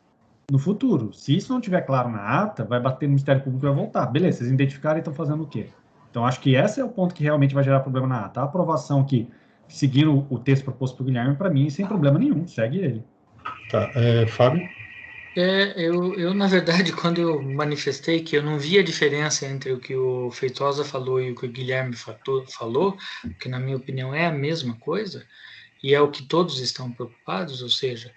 no futuro. Se isso não estiver claro na ata, vai bater no Ministério Público e vai voltar. Beleza, vocês identificaram e estão fazendo o quê? Então, acho que esse é o ponto que realmente vai gerar problema na ata. A aprovação que, seguindo o texto proposto pelo Guilherme, para mim, sem problema nenhum, segue ele. Tá, Fábio? Eu, na verdade, quando eu manifestei que eu não via diferença entre o que o Feitosa falou e o que o Guilherme falou, que na minha opinião é a mesma coisa, e é o que todos estão preocupados, ou seja,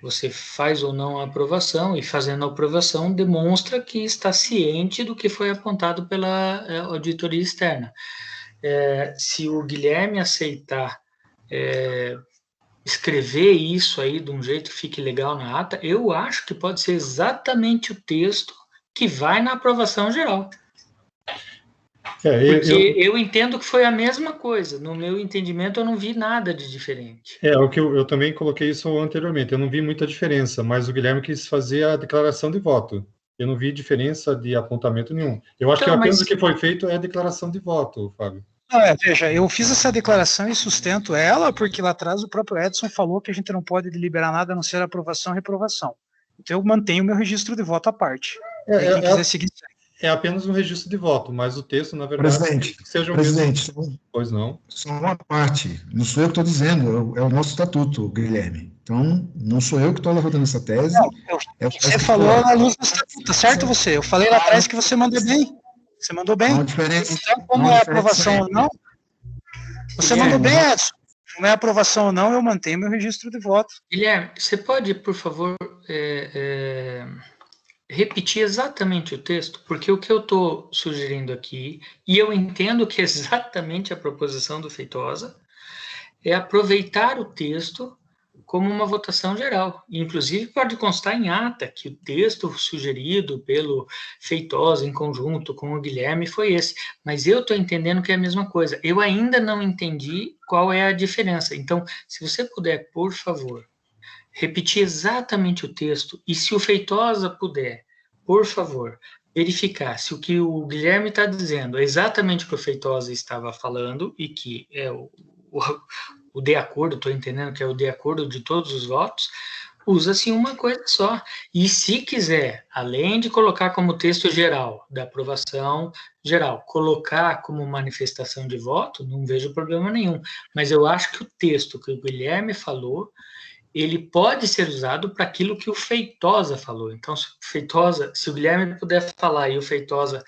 você faz ou não a aprovação, e fazendo a aprovação demonstra que está ciente do que foi apontado pela auditoria externa. Se o Guilherme aceitar escrever isso aí de um jeito que fique legal na ata, eu acho que pode ser exatamente o texto que vai na aprovação geral. Porque eu entendo que foi a mesma coisa. No meu entendimento, eu não vi nada de diferente. O que eu também coloquei isso anteriormente. Eu não vi muita diferença, mas o Guilherme quis fazer a declaração de voto. Eu não vi diferença de apontamento nenhum. Eu acho que apenas o que foi feito é a declaração de voto, Fábio. Veja, eu fiz essa declaração e sustento ela, porque lá atrás o próprio Edson falou que a gente não pode deliberar nada a não ser aprovação e reprovação. Então eu mantenho o meu registro de voto à parte. Quem quiser seguir... É apenas um registro de voto, mas o texto, na verdade, Presidente, mesmo. Pois não. Só uma parte. Não sou eu que estou dizendo, é o nosso estatuto, Guilherme. Então, não sou eu que estou levantando essa tese. Não, você falou à luz do estatuto, certo você? Eu falei lá atrás que você mandou bem. Você mandou bem. Então, como é aprovação ou não, você mandou bem, Edson. Como é aprovação ou não, eu mantenho meu registro de voto. Guilherme, você pode, por favor, repetir exatamente o texto? Porque o que eu estou sugerindo aqui, e eu entendo que é exatamente a proposição do Feitosa, é aproveitar o texto como uma votação geral. Inclusive, pode constar em ata que o texto sugerido pelo Feitosa, em conjunto com o Guilherme, foi esse. Mas eu estou entendendo que é a mesma coisa. Eu ainda não entendi qual é a diferença. Então, se você puder, por favor, repetir exatamente o texto, e se o Feitosa puder, por favor, verificar se o que o Guilherme está dizendo é exatamente o que o Feitosa estava falando, e que é o de acordo, estou entendendo que é o de acordo de todos os votos, usa-se uma coisa só. E se quiser, além de colocar como texto geral, da aprovação geral, colocar como manifestação de voto, não vejo problema nenhum. Mas eu acho que o texto que o Guilherme falou, ele pode ser usado para aquilo que o Feitosa falou. Então, se o Guilherme puder falar e o Feitosa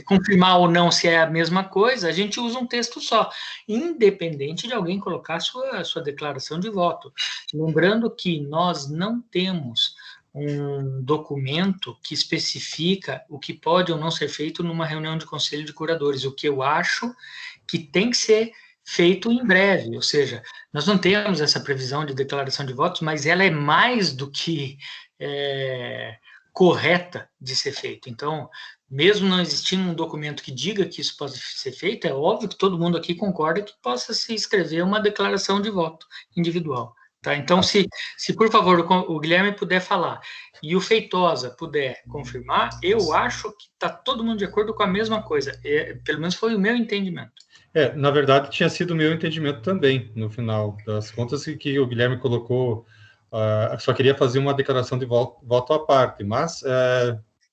confirmar ou não se é a mesma coisa, a gente usa um texto só, independente de alguém colocar sua declaração de voto. Lembrando que nós não temos um documento que especifica o que pode ou não ser feito numa reunião de conselho de curadores, o que eu acho que tem que ser feito em breve, ou seja, nós não temos essa previsão de declaração de votos, mas ela é mais do que correta de ser feito. Então, mesmo não existindo um documento que diga que isso pode ser feito, é óbvio que todo mundo aqui concorda que possa se escrever uma declaração de voto individual. Tá? Então, se por favor o Guilherme puder falar e o Feitosa puder confirmar, eu acho que está todo mundo de acordo com a mesma coisa. Pelo menos foi o meu entendimento. Na verdade, tinha sido o meu entendimento também, no final das contas, que o Guilherme colocou, só queria fazer uma declaração de voto à parte, mas,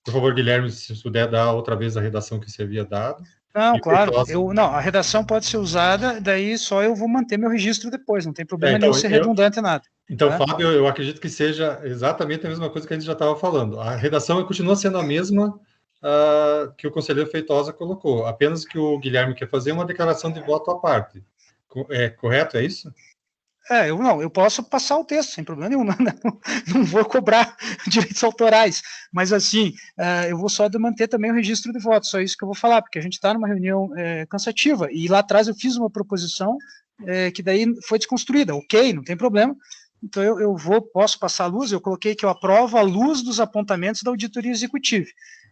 por favor, Guilherme, se puder dar outra vez a redação que você havia dado. Não, claro, a redação pode ser usada, daí só eu vou manter meu registro depois, não tem problema nenhum ser redundante nada. Então, Fábio, eu acredito que seja exatamente a mesma coisa que a gente já estava falando. A redação continua sendo a mesma que o conselheiro Feitosa colocou, apenas que o Guilherme quer fazer uma declaração de voto à parte. Correto, é isso? Eu posso passar o texto, sem problema nenhum, não vou cobrar direitos autorais, mas assim, eu vou só manter também o registro de votos, só isso que eu vou falar, porque a gente está numa reunião cansativa, e lá atrás eu fiz uma proposição que daí foi desconstruída, ok, não tem problema, então eu posso passar a luz, eu coloquei que eu aprovo a luz dos apontamentos da auditoria executiva.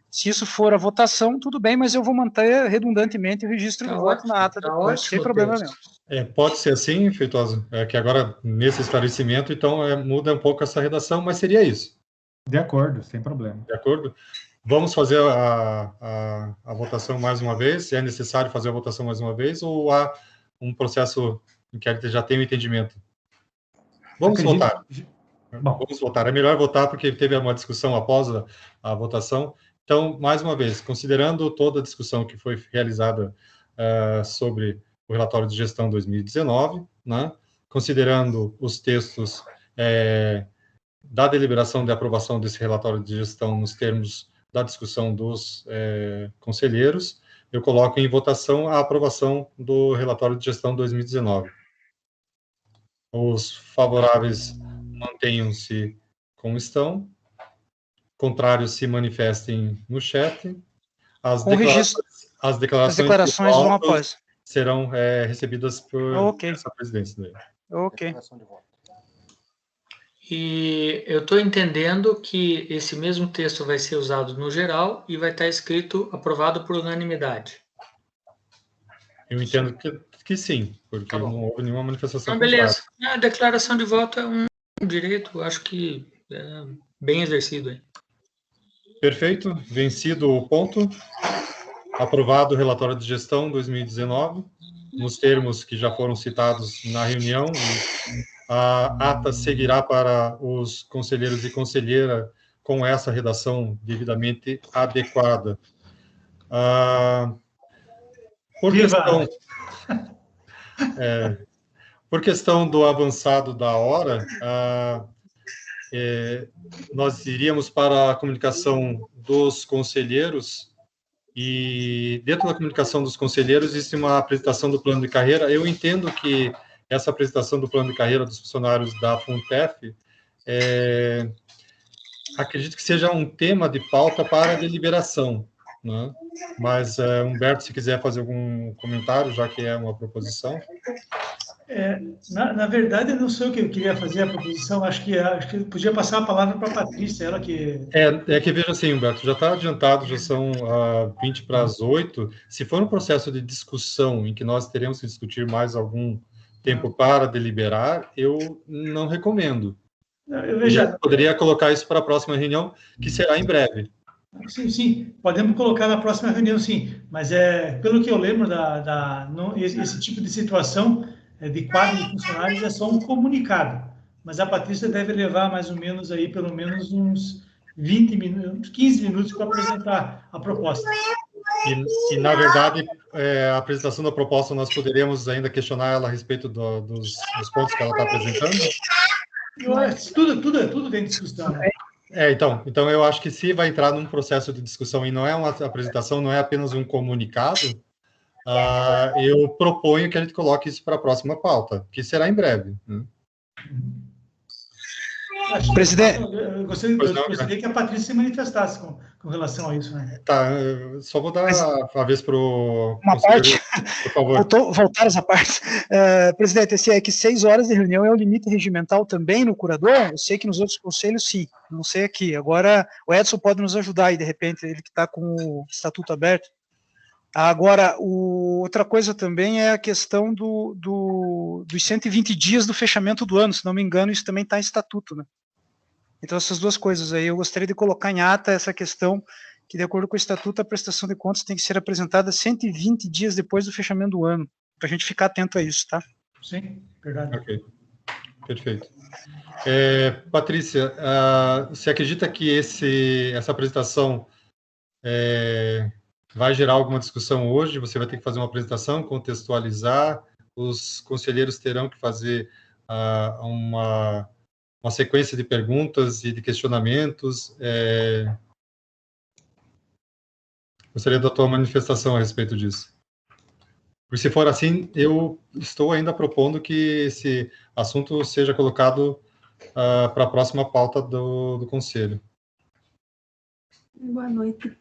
Se isso for a votação, tudo bem, mas eu vou manter redundantemente o registro de voto na ata depois, sem problema nenhum. Pode ser assim, Feitosa, que agora, nesse esclarecimento, então, muda um pouco essa redação, mas seria isso. De acordo, sem problema. De acordo? Vamos fazer a votação mais uma vez? Se é necessário fazer a votação mais uma vez, ou há um processo em que a gente já tem o entendimento? Vamos votar. Bom. Vamos votar. É melhor votar porque teve uma discussão após a votação. Então, mais uma vez, considerando toda a discussão que foi realizada sobre o relatório de gestão 2019, né, considerando os textos da deliberação de aprovação desse relatório de gestão nos termos da discussão dos conselheiros, eu coloco em votação a aprovação do relatório de gestão 2019. Os favoráveis mantenham-se como estão. Contrários se manifestem no chat. As declarações vão após. Serão recebidas por essa presidência. Ok. E eu estou entendendo que esse mesmo texto vai ser usado no geral e vai estar escrito aprovado por unanimidade. Eu entendo que sim, porque Tá bom. não houve nenhuma manifestação Então, contrária. beleza. A declaração de voto é um direito, acho que é bem exercido aí. Perfeito. Vencido o ponto. Aprovado o relatório de gestão 2019, nos termos que já foram citados na reunião. A ata seguirá para os conselheiros e conselheira com essa redação devidamente adequada. Por questão do avançado da hora, nós iríamos para a comunicação dos conselheiros, e dentro da comunicação dos conselheiros existe uma apresentação do plano de carreira. Eu entendo que essa apresentação do plano de carreira dos funcionários da FUNTEF, acredito que seja um tema de pauta para a deliberação, né? Mas, Humberto, se quiser fazer algum comentário, já que é uma proposição. Na verdade, não sei o que eu queria fazer a proposição, acho que podia passar a palavra para a Patrícia, ela que... É que veja assim, Humberto, já está adiantado, já são 20 para as 8. Se for um processo de discussão em que nós teremos que discutir mais algum tempo para deliberar, eu não recomendo. Eu poderia colocar isso para a próxima reunião, que será em breve. Sim, podemos colocar na próxima reunião, sim, mas pelo que eu lembro, esse tipo de situação de quadro de funcionários é só um comunicado, mas a Patrícia deve levar mais ou menos aí, pelo menos uns 20 minutos, 15 minutos para apresentar a proposta. E na verdade, a apresentação da proposta, nós poderemos ainda questionar ela a respeito dos pontos que ela está apresentando? Tudo tem discussão, né? Então eu acho que se vai entrar num processo de discussão e não é uma apresentação, não é apenas um comunicado, eu proponho que a gente coloque isso para a próxima pauta, que será em breve. Presidente, eu gostaria que a Patrícia se manifestasse com relação a isso, né? Tá, só vou dar a vez para o... Uma parte, por favor. Voltar essa parte. Presidente, se é que 6 horas de reunião é o limite regimental também no curador? Eu sei que nos outros conselhos, sim. Não sei aqui. Agora, o Edson pode nos ajudar aí, de repente, ele que está com o estatuto aberto. Agora, outra coisa também é a questão dos 120 dias do fechamento do ano. Se não me engano, isso também está em estatuto, né? Então, essas duas coisas aí, eu gostaria de colocar em ata essa questão, que de acordo com o estatuto, a prestação de contas tem que ser apresentada 120 dias depois do fechamento do ano, para a gente ficar atento a isso, tá? Sim, verdade. Ok, perfeito. Patrícia, você acredita que essa apresentação vai gerar alguma discussão hoje? Você vai ter que fazer uma apresentação, contextualizar, os conselheiros terão que fazer uma sequência de perguntas e de questionamentos. Gostaria da tua manifestação a respeito disso. Porque se for assim, eu estou ainda propondo que esse assunto seja colocado para a próxima pauta do Conselho. Boa noite.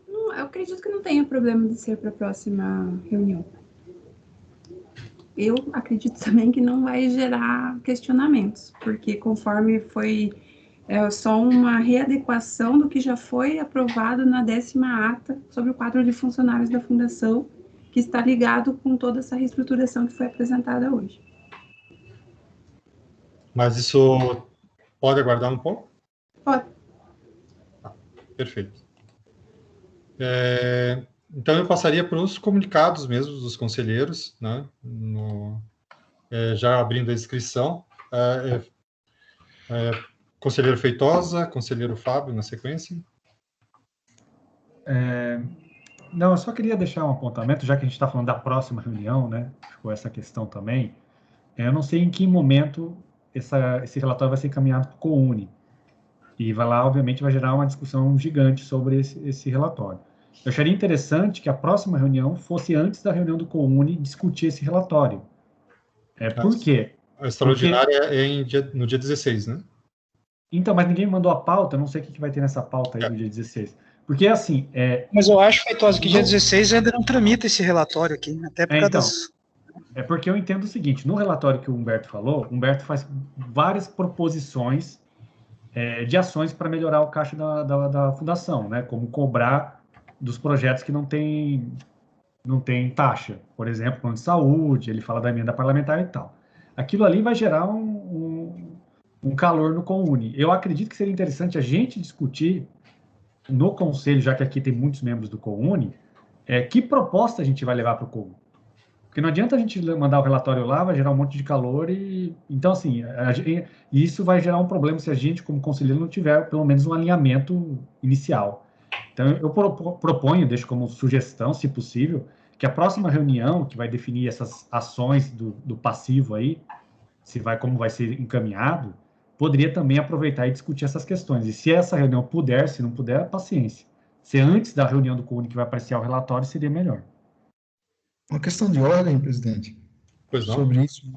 Eu acredito que não tenha problema de ser para a próxima reunião. Eu acredito também que não vai gerar questionamentos, porque conforme foi só uma readequação do que já foi aprovado na 10ª ata sobre o quadro de funcionários da Fundação, que está ligado com toda essa reestruturação que foi apresentada hoje. Mas isso pode aguardar um pouco? Pode. Perfeito. Então, eu passaria para os comunicados mesmo dos conselheiros, né? Já abrindo a inscrição. Conselheiro Feitosa, conselheiro Fábio, na sequência. Não, eu só queria deixar um apontamento, já que a gente está falando da próxima reunião, né? Ficou essa questão também. Eu não sei em que momento esse relatório vai ser encaminhado para o COUNE. E obviamente, vai gerar uma discussão gigante sobre esse relatório. Eu acharia interessante que a próxima reunião fosse antes da reunião do COUNE discutir esse relatório. Por quê? A extraordinária no dia 16, né? Então, mas ninguém mandou a pauta, não sei o que vai ter nessa pauta aí do dia 16. Porque, assim... Mas eu acho, Feitosa, que dia 16 ainda não tramita esse relatório aqui, até por causa das... É porque eu entendo o seguinte, no relatório que o Humberto falou, o Humberto faz várias proposições de ações para melhorar o caixa da fundação, né? Como cobrar dos projetos que não tem taxa. Por exemplo, plano de saúde, ele fala da emenda parlamentar e tal. Aquilo ali vai gerar um calor no CONUNE. Eu acredito que seria interessante a gente discutir no Conselho, já que aqui tem muitos membros do CONUNE, que proposta a gente vai levar para o CONUNE. Porque não adianta a gente mandar o relatório lá, vai gerar um monte de calor então, assim, isso vai gerar um problema se a gente, como conselheiro, não tiver pelo menos um alinhamento inicial. Então, eu proponho, deixo como sugestão, se possível, que a próxima reunião, que vai definir essas ações do passivo aí, como vai ser encaminhado, poderia também aproveitar e discutir essas questões. E se essa reunião puder, se não puder, paciência. Se antes da reunião do CONUNE que vai apreciar o relatório, seria melhor. Uma questão de ordem, presidente, sobre isso.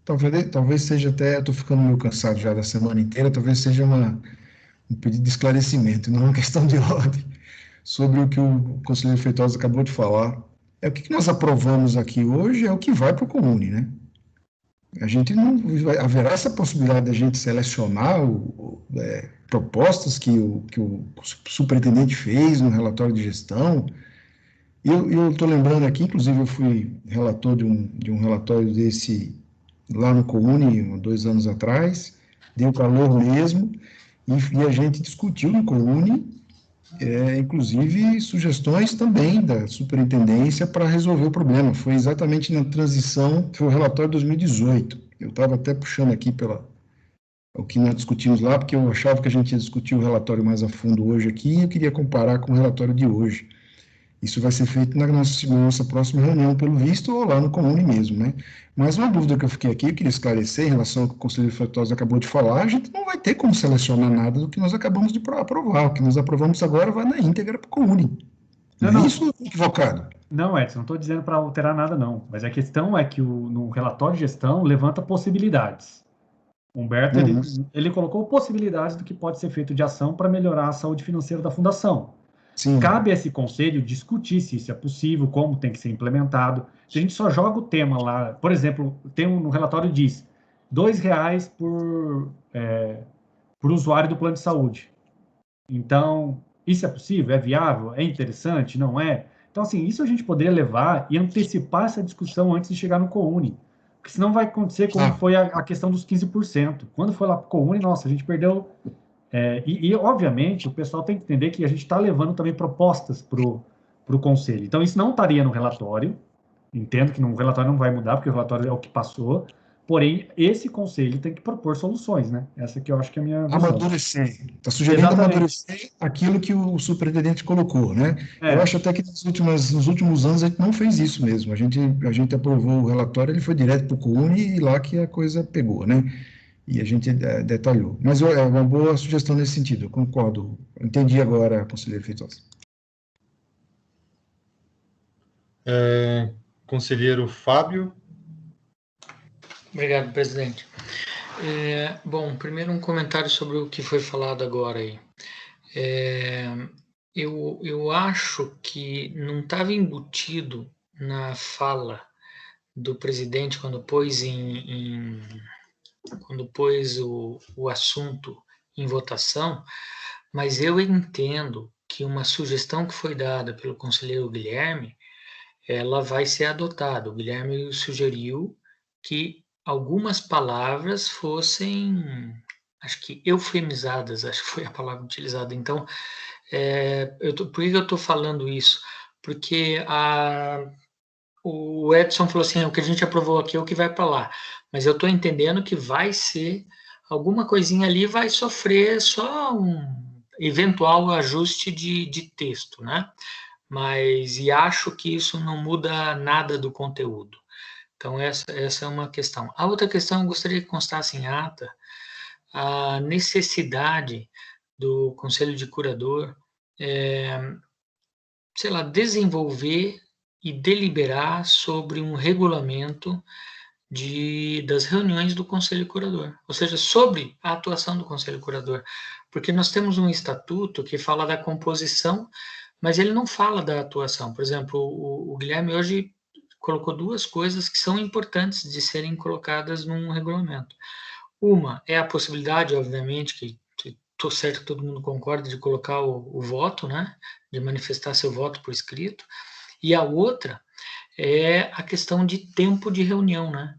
Talvez seja até, estou ficando meio cansado já da semana inteira, talvez seja um pedido de esclarecimento, não uma questão de ordem, sobre o que o conselheiro Feitosa acabou de falar. O que nós aprovamos aqui hoje é o que vai para o CONUNE, né? A gente não haverá essa possibilidade de a gente selecionar propostas que o superintendente fez no relatório de gestão. Eu estou lembrando aqui, inclusive eu fui relator de um relatório desse lá no CONUNE, 2 anos atrás, deu calor mesmo, e a gente discutiu no CONUNE, inclusive sugestões também da superintendência para resolver o problema. Foi exatamente na transição, foi o relatório de 2018. Eu estava até puxando aqui o que nós discutimos lá, porque eu achava que a gente ia discutir o relatório mais a fundo hoje aqui, e eu queria comparar com o relatório de hoje. Isso vai ser feito na nossa próxima reunião, pelo visto, ou lá no CONUNE mesmo, né? Mas uma dúvida que eu fiquei aqui, eu queria esclarecer em relação ao que o conselheiro Feitosa acabou de falar, a gente não vai ter como selecionar nada do que nós acabamos de aprovar. O que nós aprovamos agora vai na íntegra para o CONUNE. Não é isso equivocado? Não, Edson, não estou dizendo para alterar nada, não. Mas a questão é que no relatório de gestão levanta possibilidades. Humberto, ele colocou possibilidades do que pode ser feito de ação para melhorar a saúde financeira da fundação. Sim. Cabe a esse conselho discutir se isso é possível, como tem que ser implementado. Se a gente só joga o tema lá, por exemplo, no relatório diz R$2 por usuário do plano de saúde. Então, isso é possível? É viável? É interessante? Não é? Então, assim, isso a gente poderia levar e antecipar essa discussão antes de chegar no CONUNE. Porque senão vai acontecer como foi a questão dos 15%. Quando foi lá para o CONUNE, nossa, a gente perdeu... obviamente, o pessoal tem que entender que a gente está levando também propostas para o Conselho. Então, isso não estaria no relatório. Entendo que no relatório não vai mudar, porque o relatório é o que passou. Porém, esse Conselho tem que propor soluções, né? Essa que eu acho que é a minha visão. Amadurecer. Está sugerindo amadurecer aquilo que o superintendente colocou, né? Eu acho até que nos últimos anos a gente não fez isso mesmo. A gente aprovou o relatório, ele foi direto para o CONUNE e lá que a coisa pegou, né? E a gente detalhou. Mas é uma boa sugestão nesse sentido, eu concordo. Entendi agora, conselheiro Feitosa. Conselheiro Fábio. Obrigado, presidente. Bom, primeiro um comentário sobre o que foi falado agora aí. Eu acho que não estava embutido na fala do presidente quando pôs o assunto em votação, mas eu entendo que uma sugestão que foi dada pelo conselheiro Guilherme, ela vai ser adotada. O Guilherme sugeriu que algumas palavras fossem, acho que eufemizadas, acho que foi a palavra utilizada. Então, por que eu estou falando isso? Porque o Edson falou assim, o que a gente aprovou aqui é o que vai para lá. Mas eu estou entendendo que vai ser, alguma coisinha ali vai sofrer só um eventual ajuste de texto, né? E acho que isso não muda nada do conteúdo. Então, essa é uma questão. A outra questão, eu gostaria que constasse em ata a necessidade do Conselho de Curador, desenvolver e deliberar sobre um regulamento das reuniões do Conselho Curador, ou seja, sobre a atuação do Conselho Curador, porque nós temos um estatuto que fala da composição, mas ele não fala da atuação. Por exemplo, o Guilherme hoje colocou duas coisas que são importantes de serem colocadas num regulamento. Uma é a possibilidade, obviamente, que estou certo que todo mundo concorda, de colocar o voto, né, de manifestar seu voto por escrito, e a outra é a questão de tempo de reunião, né.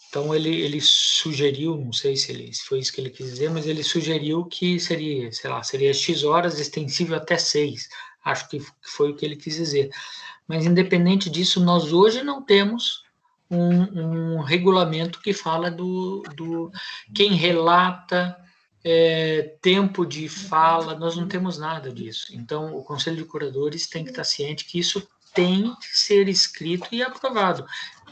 Então, ele sugeriu, não sei se foi isso que ele quis dizer, mas ele sugeriu que seria, sei lá, seria X horas, extensível até 6. Acho que foi o que ele quis dizer. Mas, independente disso, nós hoje não temos um regulamento que fala do quem relata, tempo de fala, nós não temos nada disso. Então, o Conselho de Curadores tem que estar ciente que isso tem que ser escrito e aprovado.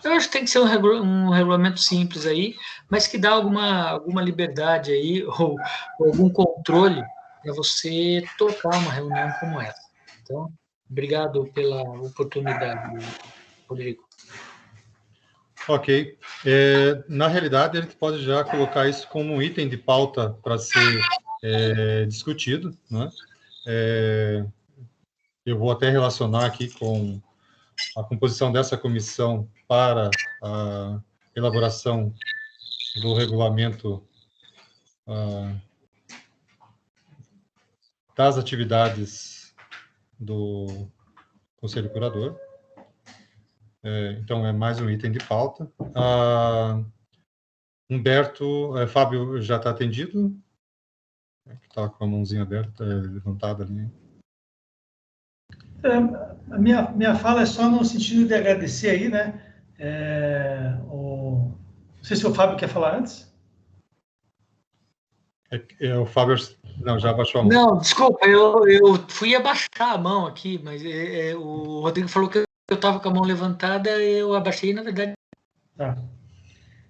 Eu acho que tem que ser um regulamento simples aí, mas que dá alguma liberdade aí, ou algum controle para você tocar uma reunião como essa. Então, obrigado pela oportunidade, Rodrigo. Ok. Na realidade, ele pode já colocar isso como um item de pauta para ser discutido, né? Eu vou até relacionar aqui com a composição dessa comissão para a elaboração do regulamento das atividades do Conselho Curador. Então, é mais um item de pauta. Humberto, Fábio já está atendido? Está com a mãozinha aberta, levantada ali. A minha fala é só no sentido de agradecer aí, né? Não sei se o Fábio quer falar antes. O Fábio, não, já abaixou a mão. Não, desculpa, eu fui abaixar a mão aqui, mas o Rodrigo falou que eu estava com a mão levantada, eu abaixei, na verdade. Tá.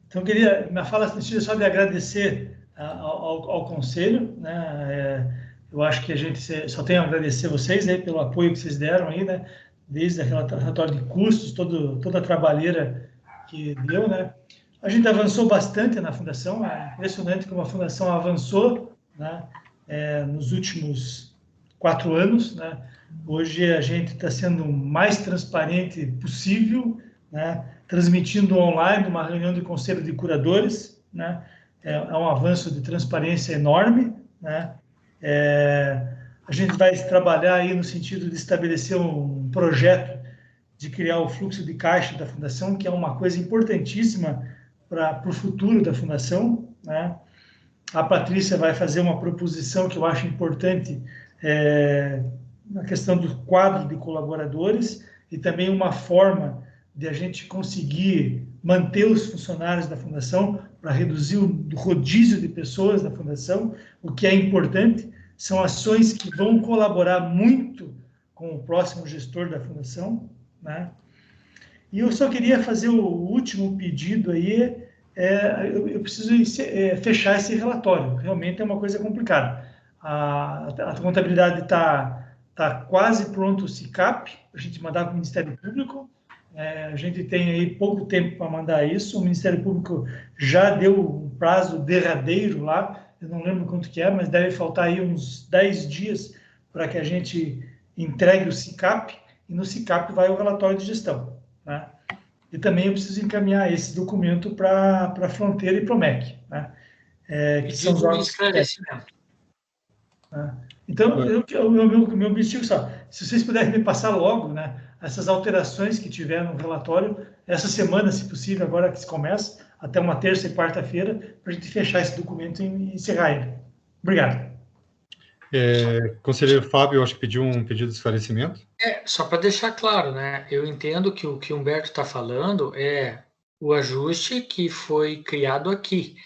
Então, minha fala no sentido só de agradecer ao Conselho, né? Eu acho que a gente só tem a agradecer vocês aí pelo apoio que vocês deram aí, né? Desde o relatório de custos, toda a trabalheira que deu, né? A gente avançou bastante na Fundação, é impressionante como a Fundação avançou, né? Nos últimos 4 anos, né? Hoje a gente está sendo o mais transparente possível, né? Transmitindo online uma reunião de Conselho de Curadores, né? É um avanço de transparência enorme, né? A gente vai trabalhar aí no sentido de estabelecer um projeto de criar o fluxo de caixa da Fundação, que é uma coisa importantíssima para o futuro da Fundação, né? A Patrícia vai fazer uma proposição que eu acho importante na questão do quadro de colaboradores e também uma forma de a gente conseguir manter os funcionários da Fundação para reduzir o rodízio de pessoas da Fundação. O que é importante são ações que vão colaborar muito com o próximo gestor da Fundação, né? E eu só queria fazer o último pedido aí, eu preciso fechar esse relatório, realmente é uma coisa complicada. A contabilidade está quase pronto o SICAP, para a gente mandar para o Ministério Público. A gente tem aí pouco tempo para mandar isso, o Ministério Público já deu um prazo derradeiro lá, eu não lembro quanto que é, mas deve faltar aí uns 10 dias para que a gente entregue o SICAP, e no SICAP vai o relatório de gestão, né? E também eu preciso encaminhar esse documento para a Fronteira e para o MEC, né? Que são os órgãos esclarecimento. Então, o meu objetivo só, se vocês puderem me passar logo, né, essas alterações que tiver no relatório, essa semana, se possível, agora que se começa, até uma terça e quarta-feira, para a gente fechar esse documento e encerrar ele. Obrigado. Conselheiro Fábio, eu acho que pediu um pedido de esclarecimento. Só para deixar claro, né? Eu entendo que o que o Humberto está falando é o ajuste que foi criado aqui,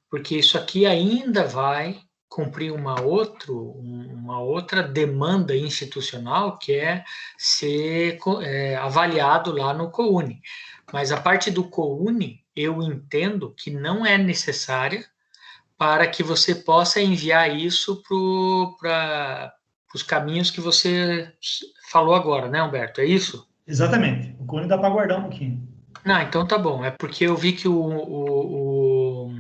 porque isso aqui ainda vai cumprir uma outra demanda institucional, que é ser avaliado lá no COUNE. Mas a parte do COUNE, eu entendo que não é necessária para que você possa enviar isso para os caminhos que você falou agora, né, Humberto? É isso? Exatamente. O COUNE dá para guardar um pouquinho. Não, então tá bom. É porque eu vi que o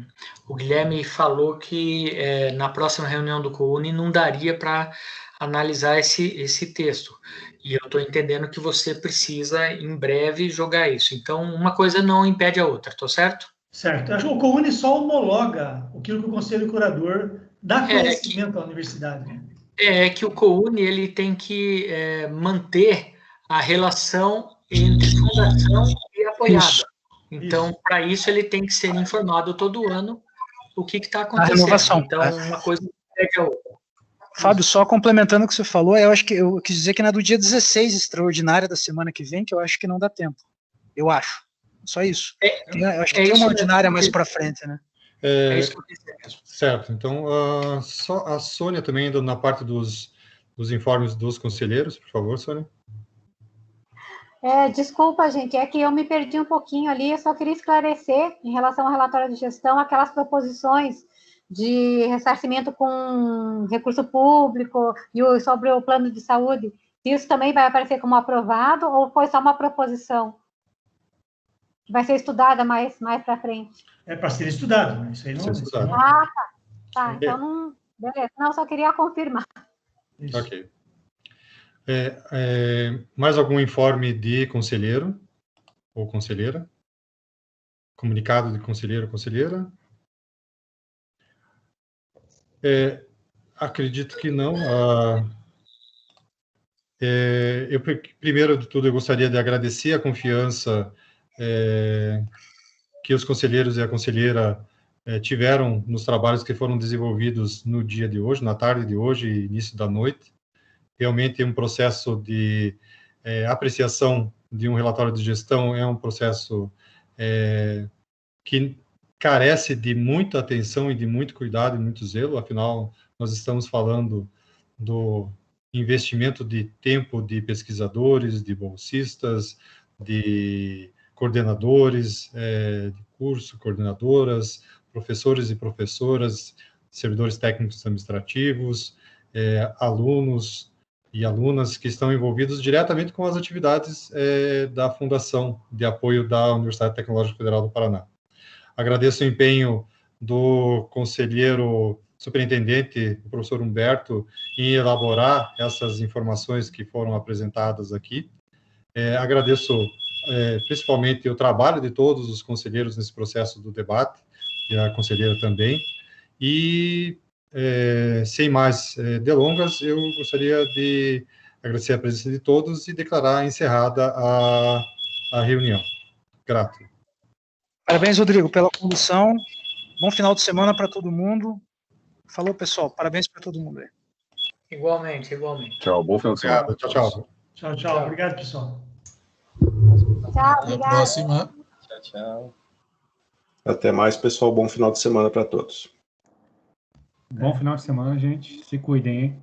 Guilherme falou que na próxima reunião do COUNE não daria para analisar esse texto. E eu estou entendendo que você precisa, em breve, jogar isso. Então, uma coisa não impede a outra, tô certo? Certo. Acho que o COUNE só homologa aquilo que o Conselho Curador dá conhecimento à universidade. Né? É que o COUNE ele tem que manter a relação entre fundação e apoiada. Isso. Então, para isso, ele tem que ser informado todo ano o que está A acontecendo. renovação. Então, uma coisa não impede a outra. Fábio, só complementando o que você falou, eu acho que eu quis dizer que na do dia 16, extraordinária da semana que vem, que eu acho que não dá tempo. Eu acho. Só isso. Eu acho que tem uma ordinária mais para frente, né? Isso que eu pensei mesmo. Certo. Então, só a Sônia também, indo na parte dos informes dos conselheiros, por favor, Sônia. Desculpa, gente, é que eu me perdi um pouquinho ali, eu só queria esclarecer, em relação ao relatório de gestão, aquelas proposições de ressarcimento com recurso público e sobre o plano de saúde, isso também vai aparecer como aprovado ou foi só uma proposição? Que vai ser estudada mais para frente? É para ser estudado, né? Isso aí não... Ser estudado. Ah, tá. Então, não... Beleza. Não, só queria confirmar. Isso. Ok. Mais algum informe de conselheiro ou conselheira? Comunicado de conselheiro ou conselheira? Acredito que não. Primeiro de tudo, eu gostaria de agradecer a confiança que os conselheiros e a conselheira tiveram nos trabalhos que foram desenvolvidos no dia de hoje, na tarde de hoje e início da noite. Realmente, um processo de apreciação de um relatório de gestão é um processo que carece de muita atenção e de muito cuidado e muito zelo, afinal, nós estamos falando do investimento de tempo de pesquisadores, de bolsistas, de coordenadores de curso, coordenadoras, professores e professoras, servidores técnicos administrativos, alunos e alunas que estão envolvidos diretamente com as atividades da Fundação de Apoio da Universidade Tecnológica Federal do Paraná. Agradeço o empenho do conselheiro superintendente, o professor Humberto, em elaborar essas informações que foram apresentadas aqui. Agradeço principalmente o trabalho de todos os conselheiros nesse processo do debate, e a conselheira também. E, sem mais delongas, eu gostaria de agradecer a presença de todos e declarar encerrada a reunião. Grato. Parabéns, Rodrigo, pela condução. Bom final de semana para todo mundo. Falou, pessoal. Parabéns para todo mundo aí. Igualmente, igualmente. Tchau, bom final de semana. Obrigado, tchau. Tchau, tchau. Obrigado, pessoal. Tchau, Até a obrigada. próxima. Tchau, tchau. Até mais, pessoal. Bom final de semana para todos. Bom final de semana, gente. Se cuidem, hein?